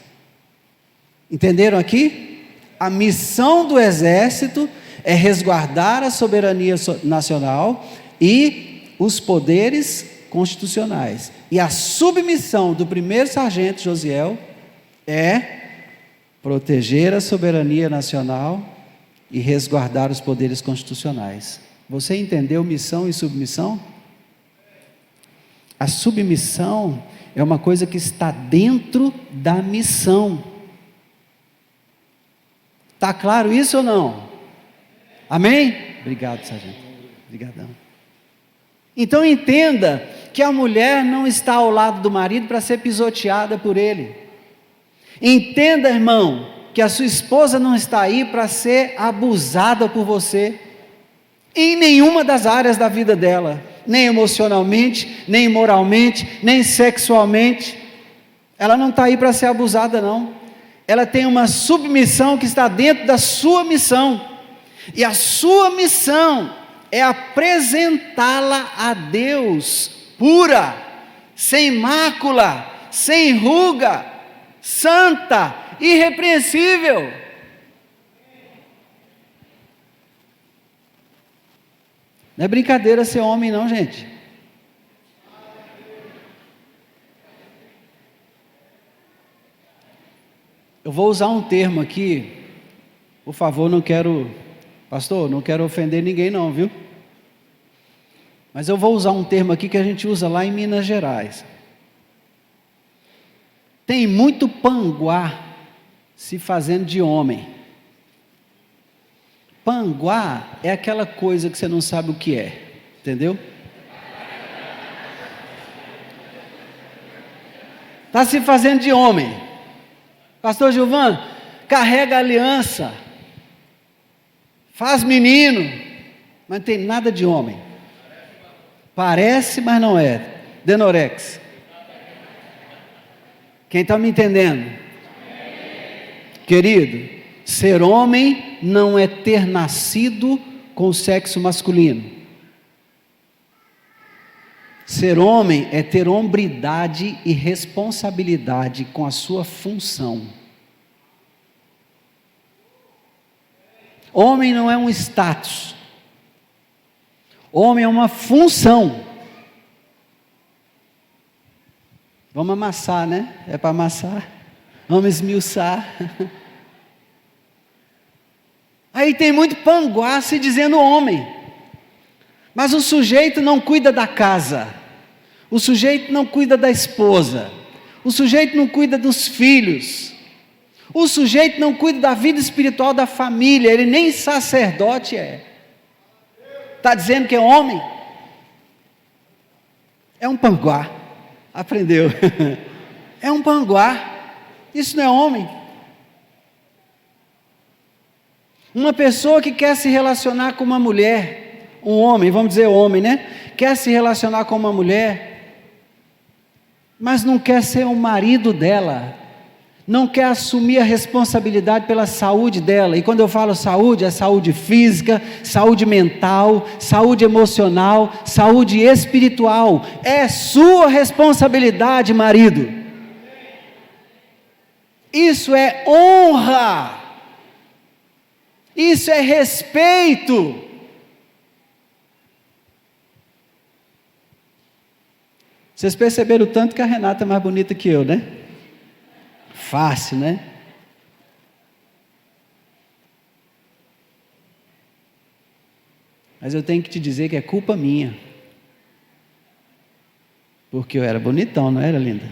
Entenderam aqui? A missão do Exército é resguardar a soberania nacional e os poderes constitucionais. E a submissão do primeiro sargento Josiel é proteger a soberania nacional e resguardar os poderes constitucionais. Você entendeu missão e submissão? A submissão é uma coisa que está dentro da missão. Está claro isso ou não? Amém? Obrigado, sargento. Obrigadão. Então entenda que a mulher não está ao lado do marido para ser pisoteada por ele. Entenda, irmão, que a sua esposa não está aí para ser abusada por você, em nenhuma das áreas da vida dela, nem emocionalmente, nem moralmente, nem sexualmente. Ela não está aí para ser abusada, não. Ela tem uma submissão que está dentro da sua missão, e a sua missão é apresentá-la a Deus pura, sem mácula, sem ruga, santa, irrepreensível. Não é brincadeira ser homem não, gente. Eu vou usar um termo aqui, por favor, pastor, não quero ofender ninguém não, viu? Mas eu vou usar um termo aqui que a gente usa lá em Minas Gerais. Tem muito panguá se fazendo de homem. Panguá é aquela coisa que você não sabe o que é. entendeu? Está se fazendo de homem. Pastor Gilvan, carrega a aliança, faz menino, mas não tem nada de homem. Parece, mas não é. Denorex. Quem está me entendendo? Querido, ser homem não é ter nascido com o sexo masculino. Ser homem é ter hombridade e responsabilidade com a sua função. Homem não é um status. Homem é uma função. Vamos amassar, né? É para amassar. Vamos esmiuçar. Aí tem muito panguá se dizendo homem. Mas o sujeito não cuida da casa. O sujeito não cuida da esposa. O sujeito não cuida dos filhos. O sujeito não cuida da vida espiritual da família. Ele nem sacerdote é. Está dizendo que é homem? É um panguá. Aprendeu? É um panguá. Isso não é homem. Uma pessoa que quer se relacionar com uma mulher, um homem, vamos dizer homem, né? Quer se relacionar com uma mulher, mas não quer ser o marido dela, não quer assumir a responsabilidade pela saúde dela. E quando eu falo saúde, é saúde física, saúde mental, saúde emocional, saúde espiritual. É sua responsabilidade, marido. Isso é honra. Isso é respeito. Vocês perceberam o tanto que a Renata é mais bonita que eu, né? Fácil, né? Mas eu tenho que te dizer que é culpa minha. Porque eu era bonitão, não era, linda?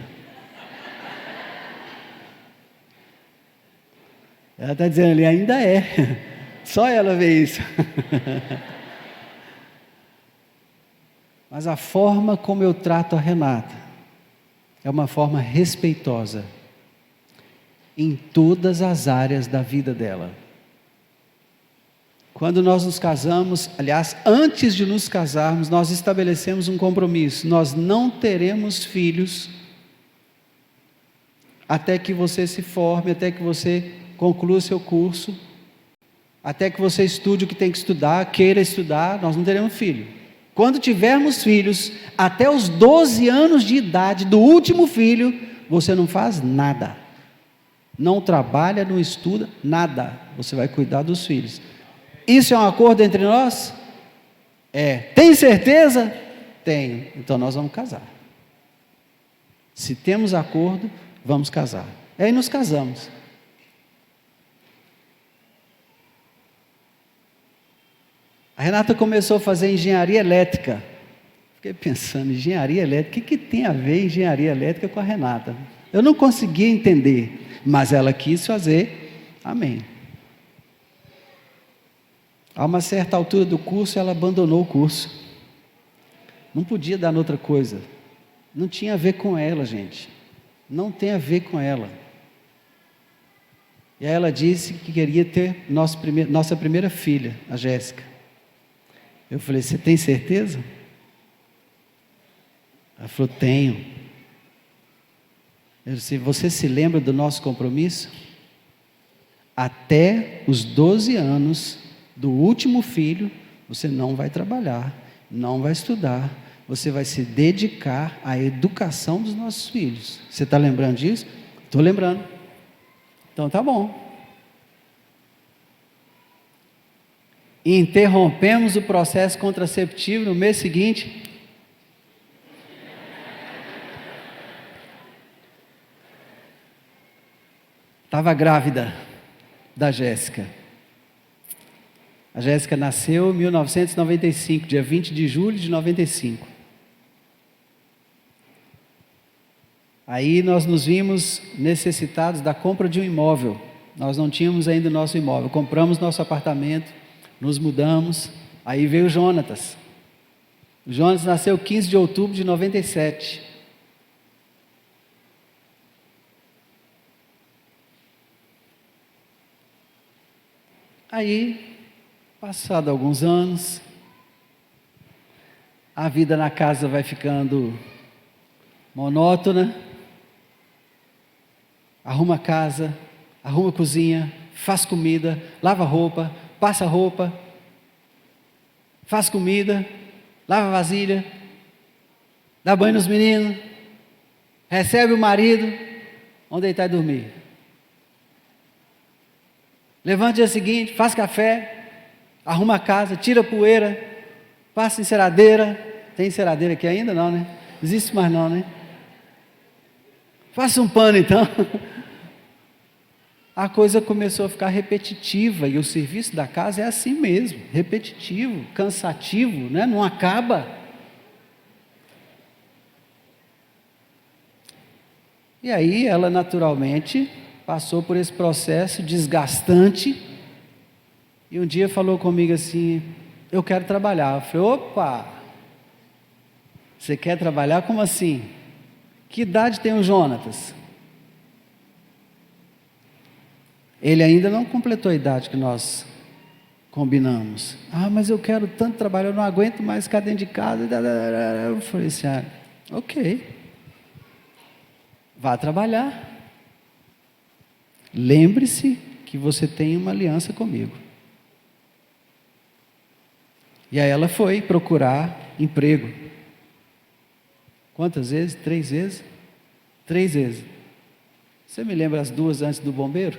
Ela está dizendo ali, ainda é. Só ela vê isso. Mas a forma como eu trato a Renata é uma forma respeitosa em todas as áreas da vida dela. Quando nós nos casamos, aliás, antes de nos casarmos, nós estabelecemos um compromisso: nós não teremos filhos até que você se forme, até que você conclua seu curso, até que você estude o que tem que estudar, queira estudar. Nós não teremos filho. Quando tivermos filhos, até os 12 anos de idade do último filho, você não faz nada, não trabalha, não estuda, nada, você vai cuidar dos filhos. Isso é um acordo entre nós? É. Tem certeza? Tenho. Então nós vamos casar. Se temos acordo, vamos casar. Aí nos casamos. A Renata começou a fazer engenharia elétrica. Fiquei pensando, engenharia elétrica, o que tem a ver engenharia elétrica com a Renata? Eu não conseguia entender, mas ela quis fazer, amém. A uma certa altura do curso, ela abandonou o curso. Não podia dar noutra coisa. Não tinha a ver com ela, gente. Não tem a ver com ela. E aí ela disse que queria ter nossa primeira filha, a Jéssica. Eu falei, você tem certeza? Ela falou, tenho. Eu disse, você se lembra do nosso compromisso? Até os 12 anos do último filho, você não vai trabalhar, não vai estudar, você vai se dedicar à educação dos nossos filhos. Você está lembrando disso? Estou lembrando. Então tá bom. E interrompemos o processo contraceptivo no mês seguinte. Estava grávida da Jéssica. A Jéssica nasceu em 1995, dia 20 de julho de 95. Aí nós nos vimos necessitados da compra de um imóvel. Nós não tínhamos ainda o nosso imóvel. Compramos nosso apartamento, nos mudamos. Aí veio o Jonatas. O Jonas nasceu 15 de outubro de 97. Aí, passado alguns anos, a vida na casa vai ficando monótona. Arruma a casa, arruma a cozinha, faz comida, lava roupa, passa roupa, faz comida, lava vasilha, dá banho nos meninos, recebe o marido, vão deitar e dormir. Levanta o dia seguinte, faz café, arruma a casa, tira a poeira, passa enceradeira. Tem enceradeira aqui ainda? Não, né? Existe mais não, né? Faça um pano então. A coisa começou a ficar repetitiva, e o serviço da casa é assim mesmo, repetitivo, cansativo, né? Não acaba. E aí ela naturalmente passou por esse processo desgastante, e um dia falou comigo assim: eu quero trabalhar. Eu falei: opa, você quer trabalhar? Como assim? Que idade tem o Jonatas? Ele ainda não completou a idade que nós combinamos. Ah, mas eu quero tanto trabalhar, eu não aguento mais ficar dentro de casa. Eu falei assim: ok, vá trabalhar. Lembre-se que você tem uma aliança comigo. E aí ela foi procurar emprego. Quantas vezes? 3 vezes? 3 vezes. Você me lembra as 2 antes do bombeiro?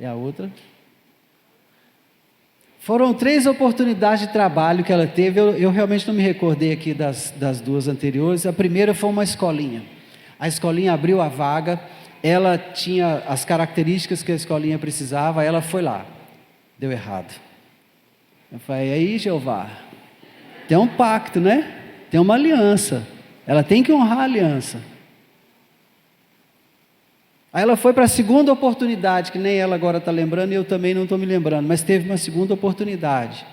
E a outra? Foram 3 oportunidades de trabalho que ela teve. Eu realmente não me recordei aqui das 2 anteriores. A primeira foi uma escolinha. A escolinha abriu a vaga, ela tinha as características que a escolinha precisava, ela foi lá. Deu errado. Eu falei: aí, Jeová, tem um pacto, né? Tem uma aliança. Ela tem que honrar a aliança. Aí ela foi para a segunda oportunidade, que nem ela agora está lembrando, e eu também não estou me lembrando, mas teve uma segunda oportunidade.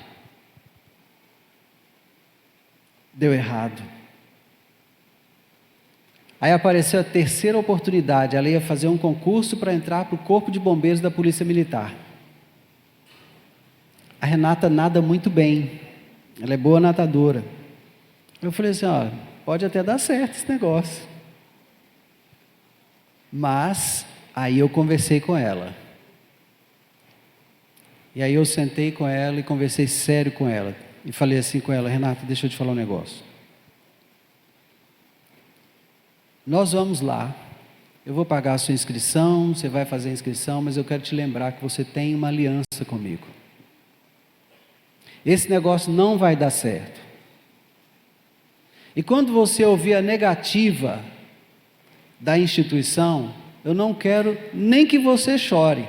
Deu errado. Aí apareceu a terceira oportunidade, ela ia fazer um concurso para entrar para o Corpo de Bombeiros da Polícia Militar. A Renata nada muito bem, ela é boa nadadora. Eu falei assim: ó, pode até dar certo esse negócio. Mas, aí eu conversei com ela. E aí eu sentei com ela e conversei sério com ela. E falei assim com ela: Renata, deixa eu te falar um negócio. Nós vamos lá, eu vou pagar a sua inscrição, você vai fazer a inscrição, mas eu quero te lembrar que você tem uma aliança comigo. Esse negócio não vai dar certo. E quando você ouvir a negativa da instituição, eu não quero nem que você chore.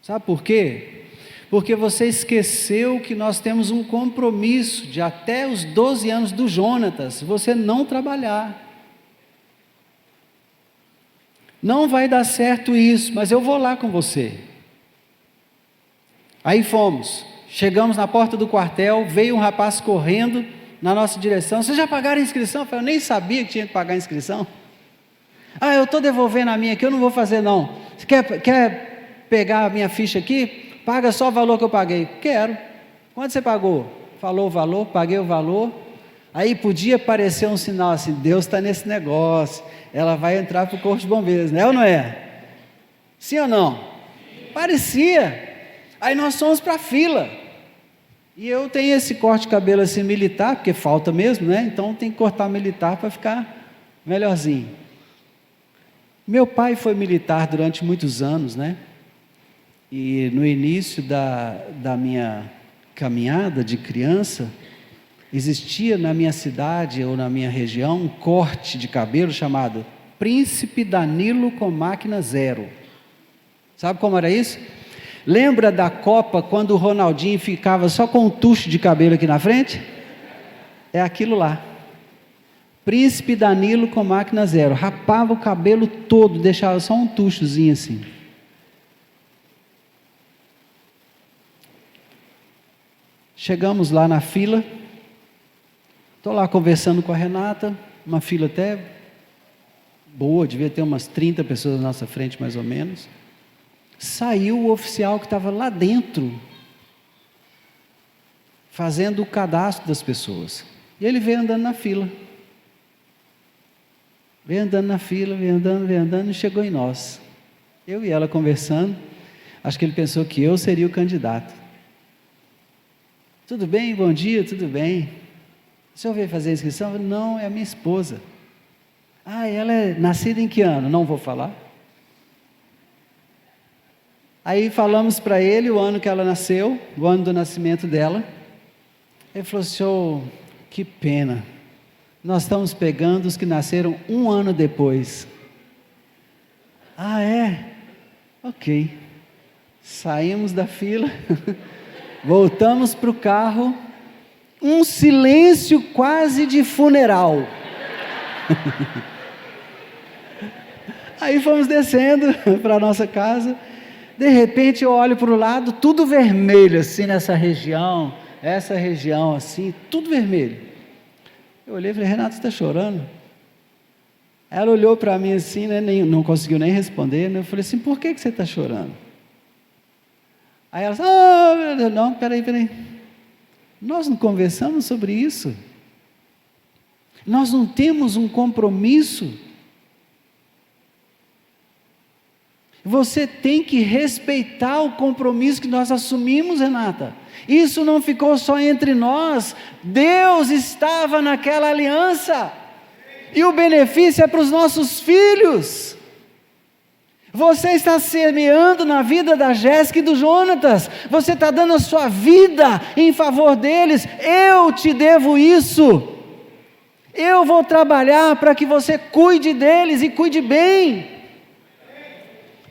Sabe por quê? Porque você esqueceu que nós temos um compromisso de até os 12 anos do Jonatas, você não trabalhar. Não vai dar certo isso, mas eu vou lá com você. Aí fomos, chegamos na porta do quartel, veio um rapaz correndo na nossa direção: vocês já pagaram a inscrição? Eu falei: eu nem sabia que tinha que pagar a inscrição. Ah, eu estou devolvendo a minha aqui, eu não vou fazer não. Você quer pegar a minha ficha aqui? Paga só o valor que eu paguei. Quero. Quanto você pagou? Falou o valor, paguei o valor. Aí podia aparecer um sinal assim: Deus está nesse negócio, ela vai entrar para o Corpo de Bombeiros, não é ou não é? Sim ou não? Parecia. Aí nós fomos para a fila. E eu tenho esse corte de cabelo assim militar, porque falta mesmo, né? Então tem que cortar militar para ficar melhorzinho. Meu pai foi militar durante muitos anos, né? E no início da minha caminhada de criança, existia na minha cidade ou na minha região um corte de cabelo chamado Príncipe Danilo com máquina zero. Sabe como era isso? Lembra da Copa, quando o Ronaldinho ficava só com um tucho de cabelo aqui na frente? É aquilo lá. Príncipe Danilo com máquina zero. Rapava o cabelo todo, deixava só um tuchozinho assim. Chegamos lá na fila, estou lá conversando com a Renata, uma fila até boa, devia ter umas 30 pessoas na nossa frente mais ou menos. Saiu o oficial que estava lá dentro, fazendo o cadastro das pessoas. E ele veio andando na fila. Veio andando na fila, veio andando e chegou em nós. Eu e ela conversando, acho que ele pensou que eu seria o candidato. Tudo bem? Bom dia, tudo bem. O senhor veio fazer a inscrição? Eu falei, não, é a minha esposa. Ah, ela é nascida em que ano? Não vou falar. Aí falamos para ele o ano que ela nasceu, o ano do nascimento dela. Ele falou, senhor, que pena. Nós estamos pegando os que nasceram um ano depois. Ah, é? Ok. Saímos da fila, voltamos para o carro, um silêncio quase de funeral. Aí fomos descendo para a nossa casa, de repente eu olho para o lado, tudo vermelho assim nessa região, essa região assim, tudo vermelho. Eu olhei e falei, Renata, você está chorando? Ela olhou para mim assim, né, não conseguiu nem responder, né? Eu falei assim, por que você está chorando? Aí ela disse, não, peraí, nós não conversamos sobre isso, nós não temos um compromisso, você tem que respeitar o compromisso que nós assumimos, Renata, isso não ficou só entre nós, Deus estava naquela aliança, e o benefício é para os nossos filhos. Você está semeando na vida da Jéssica e do Jonatas, você está dando a sua vida em favor deles, eu te devo isso, eu vou trabalhar para que você cuide deles e cuide bem,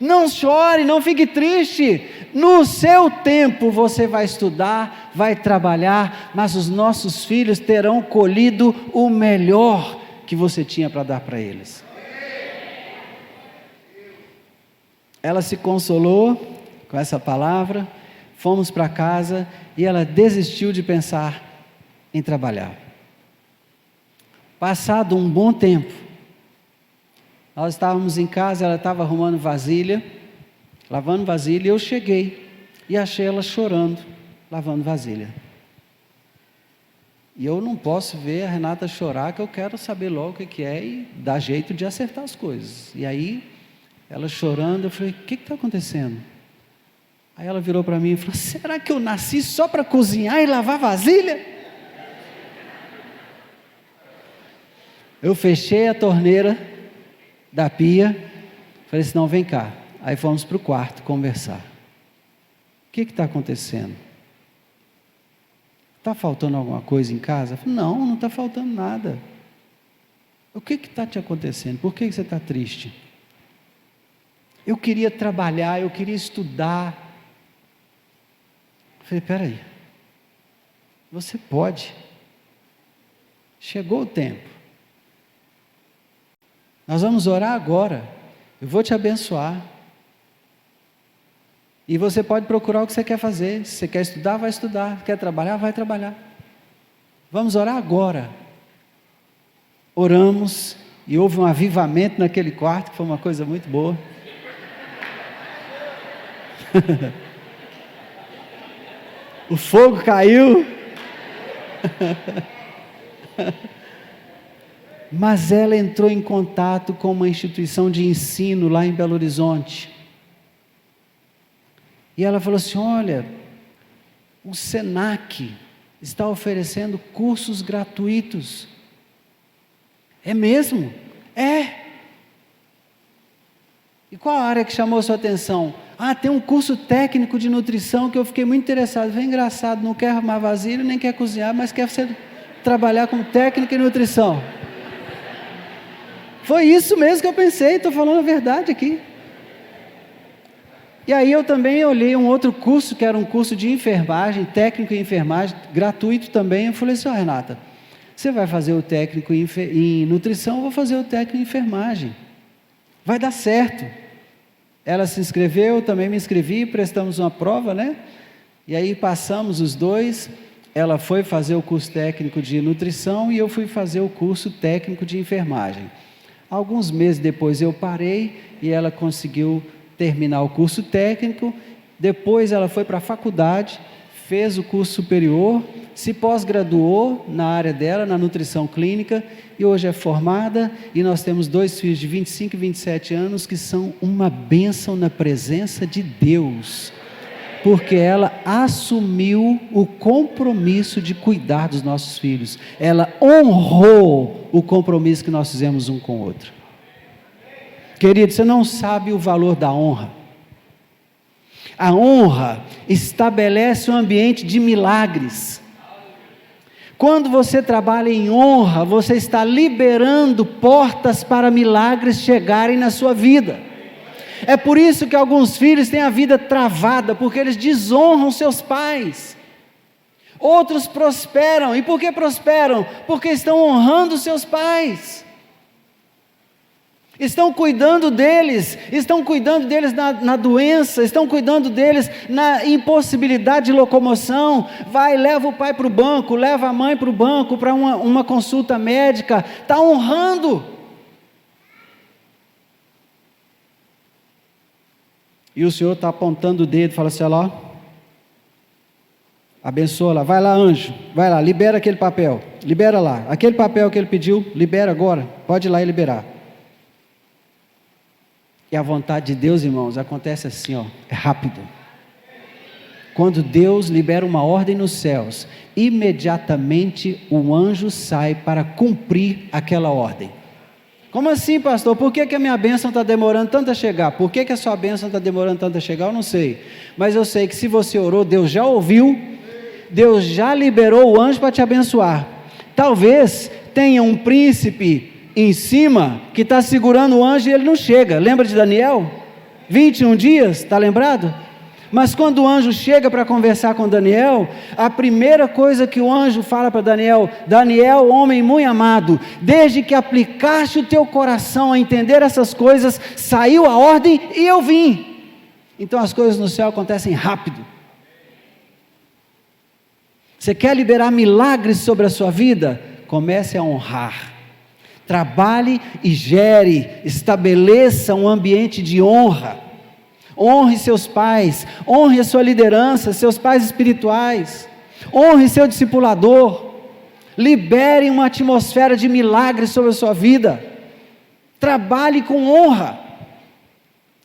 não chore, não fique triste, no seu tempo você vai estudar, vai trabalhar, mas os nossos filhos terão colhido o melhor que você tinha para dar para eles. Ela se consolou com essa palavra, fomos para casa e ela desistiu de pensar em trabalhar. Passado um bom tempo, nós estávamos em casa, ela estava arrumando vasilha, lavando vasilha, e eu cheguei e achei ela chorando, lavando vasilha. E eu não posso ver a Renata chorar, que eu quero saber logo o que é e dar jeito de acertar as coisas. E aí, ela chorando, eu falei, o que está acontecendo? Aí ela virou para mim e falou, será que eu nasci só para cozinhar e lavar vasilha? Eu fechei a torneira da pia, falei assim, não, vem cá. Aí fomos para o quarto conversar. O que está acontecendo? Está faltando alguma coisa em casa? Eu falei, não está faltando nada. O que está te acontecendo? Por que você está triste? Eu queria trabalhar, eu queria estudar. Eu falei, peraí, você pode. Chegou o tempo. Nós vamos orar agora. Eu vou te abençoar. E você pode procurar o que você quer fazer. Se você quer estudar, vai estudar. Quer trabalhar, vai trabalhar. Vamos orar agora. Oramos e houve um avivamento naquele quarto, que foi uma coisa muito boa. O fogo caiu. Mas ela entrou em contato com uma instituição de ensino lá em Belo Horizonte. E ela falou assim, olha, o Senac está oferecendo cursos gratuitos. É mesmo? É. E qual a área que chamou a sua atenção? Tem um curso técnico de nutrição que eu fiquei muito interessado. Foi engraçado, não quer arrumar vasilha, nem quer cozinhar, mas quer trabalhar como técnico em nutrição. Foi isso mesmo que eu pensei, estou falando a verdade aqui. E aí eu também olhei um outro curso, que era um curso de enfermagem, técnico em enfermagem, gratuito também. Eu falei assim, Renata, você vai fazer o técnico em nutrição, eu vou fazer o técnico em enfermagem. Vai dar certo. Ela se inscreveu, também me inscrevi, prestamos uma prova, né? E aí passamos os dois. ela foi fazer o curso técnico de nutrição e eu fui fazer o curso técnico de enfermagem. Alguns meses depois eu parei e ela conseguiu terminar o curso técnico. Depois ela foi para a faculdade, fez o curso superior, se pós-graduou na área dela, na nutrição clínica, e hoje é formada, e nós temos 2 filhos de 25 e 27 anos que são uma bênção na presença de Deus, porque ela assumiu o compromisso de cuidar dos nossos filhos, ela honrou o compromisso que nós fizemos um com o outro. Querido, você não sabe o valor da honra. A honra estabelece um ambiente de milagres. Quando você trabalha em honra, você está liberando portas para milagres chegarem na sua vida. É por isso que alguns filhos têm a vida travada, porque eles desonram seus pais. Outros prosperam, e por que prosperam? Porque estão honrando seus pais. Estão cuidando deles na doença, estão cuidando deles na impossibilidade de locomoção. Vai, leva o pai para o banco, leva a mãe para o banco, para uma consulta médica, está honrando. E o Senhor está apontando o dedo, fala assim: olha lá, abençoa lá, vai lá anjo, vai lá, libera aquele papel, libera lá, aquele papel que ele pediu, libera agora, pode ir lá e liberar. E a vontade de Deus, irmãos, acontece assim, ó, é rápido. Quando Deus libera uma ordem nos céus, imediatamente o anjo sai para cumprir aquela ordem. Como assim, pastor? Por que a minha bênção está demorando tanto a chegar? Por que a sua bênção está demorando tanto a chegar? Eu não sei, mas eu sei que se você orou, Deus já ouviu, Deus já liberou o anjo para te abençoar. Talvez tenha um príncipe em cima, que está segurando o anjo e ele não chega. Lembra de Daniel? 21 dias, está lembrado? Mas quando o anjo chega para conversar com Daniel, a primeira coisa que o anjo fala para Daniel: Daniel, homem muito amado, desde que aplicaste o teu coração a entender essas coisas, saiu a ordem e eu vim. Então as coisas no céu acontecem rápido. Você quer liberar milagres sobre a sua vida? Comece a honrar. Trabalhe e gere, estabeleça um ambiente de honra. Honre seus pais, honre a sua liderança, seus pais espirituais, honre seu discipulador, libere uma atmosfera de milagres sobre a sua vida. Trabalhe com honra.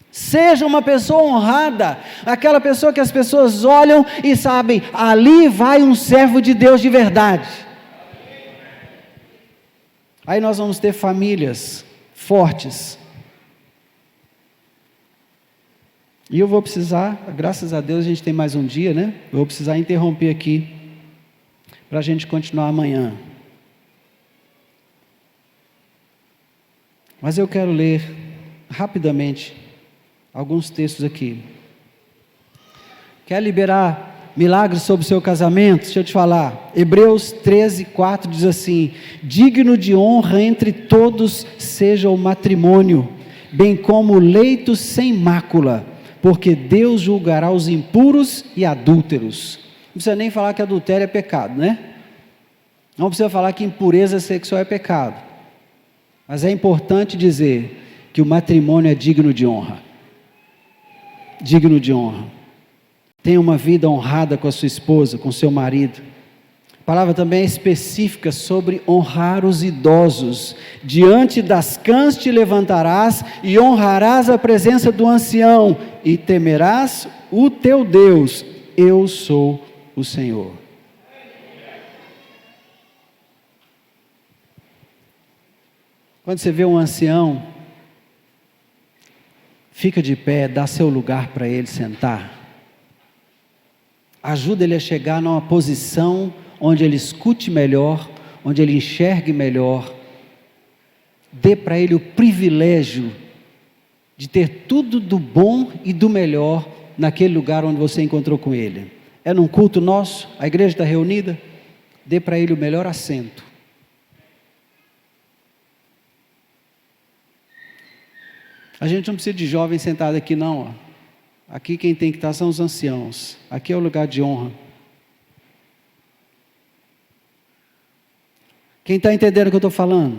Seja uma pessoa honrada, aquela pessoa que as pessoas olham e sabem: ali vai um servo de Deus de verdade. Aí nós vamos ter famílias fortes. E eu vou precisar, graças a Deus a gente tem mais um dia, né? Eu vou precisar interromper aqui, para a gente continuar amanhã. Mas eu quero ler rapidamente alguns textos aqui. Quer liberar milagres sobre o seu casamento? Deixa eu te falar, Hebreus 13:4 diz assim: digno de honra entre todos seja o matrimônio, bem como o leito sem mácula, porque Deus julgará os impuros e adúlteros. Não precisa nem falar que adultério é pecado, né? Não precisa falar que impureza sexual é pecado, mas é importante dizer que o matrimônio é digno de honra. Digno de honra. Tenha uma vida honrada com a sua esposa, com seu marido. A palavra também é específica sobre honrar os idosos. Diante das cãs te levantarás e honrarás a presença do ancião e temerás o teu Deus. Eu sou o Senhor. Quando você vê um ancião, fica de pé, dá seu lugar para ele sentar. Ajuda ele a chegar numa posição onde ele escute melhor, onde ele enxergue melhor. Dê para ele o privilégio de ter tudo do bom e do melhor naquele lugar onde você encontrou com ele. É num culto nosso, a igreja está reunida, dê para ele o melhor assento. A gente não precisa de jovem sentado aqui não, ó. Aqui quem tem que estar são os anciãos. Aqui é o lugar de honra. Quem está entendendo o que eu estou falando?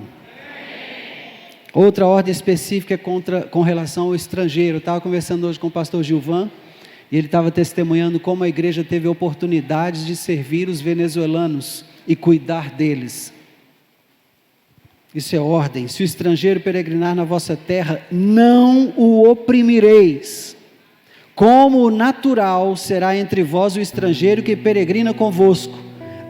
Outra ordem específica é com relação ao estrangeiro. Eu estava conversando hoje com o pastor Gilvan, e ele estava testemunhando como a igreja teve oportunidades de servir os venezuelanos e cuidar deles. Isso é ordem. Se o estrangeiro peregrinar na vossa terra, não o oprimireis. Como o natural será entre vós o estrangeiro que peregrina convosco.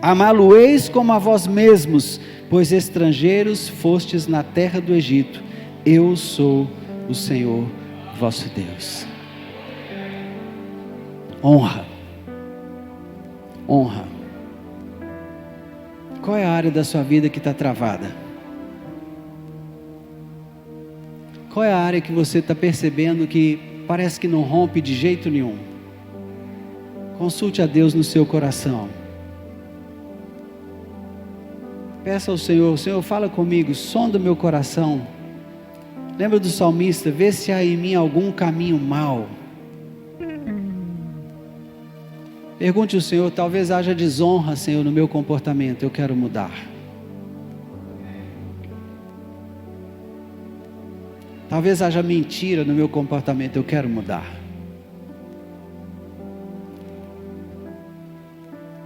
Amá-lo-eis como a vós mesmos, pois estrangeiros fostes na terra do Egito. Eu sou o Senhor vosso Deus. Honra. Honra. Qual é a área da sua vida que está travada? Qual é a área que você está percebendo que parece que não rompe de jeito nenhum? Consulte a Deus no seu coração. Peça ao Senhor: Senhor, fala comigo, sonda o meu coração. Lembra do salmista? Vê se há em mim algum caminho mau. Pergunte ao Senhor: talvez haja desonra, Senhor, no meu comportamento, eu quero mudar. Talvez haja mentira no meu comportamento, eu quero mudar.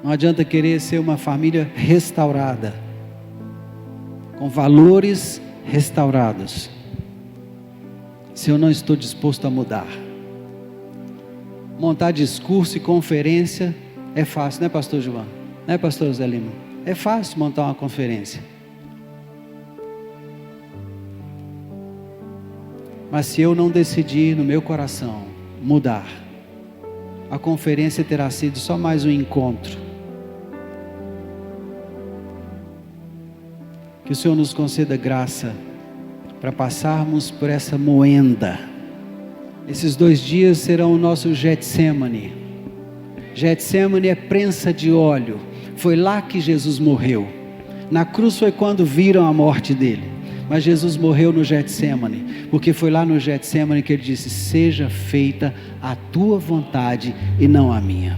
Não adianta querer ser uma família restaurada, com valores restaurados, se eu não estou disposto a mudar. Montar discurso e conferência é fácil, não é, pastor João? Não é, pastor Zé Lima? É fácil montar uma conferência. Mas se eu não decidir no meu coração mudar, a conferência terá sido só mais um encontro. Que o Senhor nos conceda graça para passarmos por essa moenda. Esses 2 dias serão o nosso Getsemane. Getsemane é prensa de óleo. Foi lá que Jesus morreu. Na cruz foi quando viram a morte dele. Mas Jesus morreu no Getsemane, porque foi lá no Getsemane que ele disse: seja feita a tua vontade e não a minha.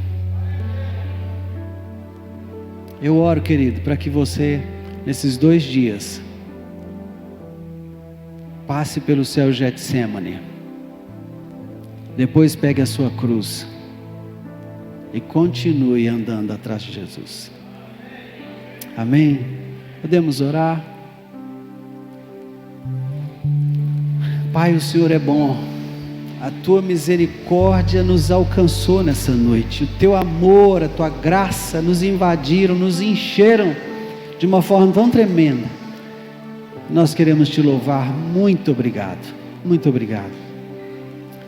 Eu oro, querido, para que você, nesses 2 dias, passe pelo seu Getsemane. Depois pegue a sua cruz e continue andando atrás de Jesus. Amém? Podemos orar? Pai, o Senhor é bom. A tua misericórdia nos alcançou nessa noite. O teu amor, a tua graça nos invadiram, nos encheram de uma forma tão tremenda. Nós queremos te louvar. Muito obrigado. Muito obrigado.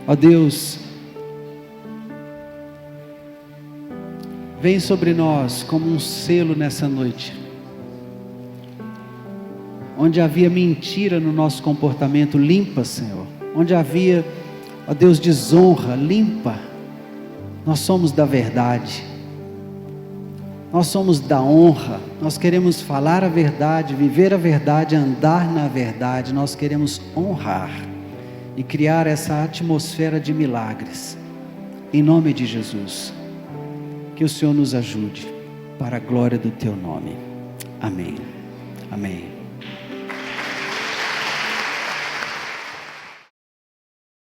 Ó Deus, vem sobre nós como um selo nessa noite. Onde havia mentira no nosso comportamento, limpa, Senhor. Onde havia, ó Deus, desonra, limpa. Nós somos da verdade. Nós somos da honra. Nós queremos falar a verdade, viver a verdade, andar na verdade. Nós queremos honrar e criar essa atmosfera de milagres. Em nome de Jesus. Que o Senhor nos ajude para a glória do teu nome. Amém. Amém.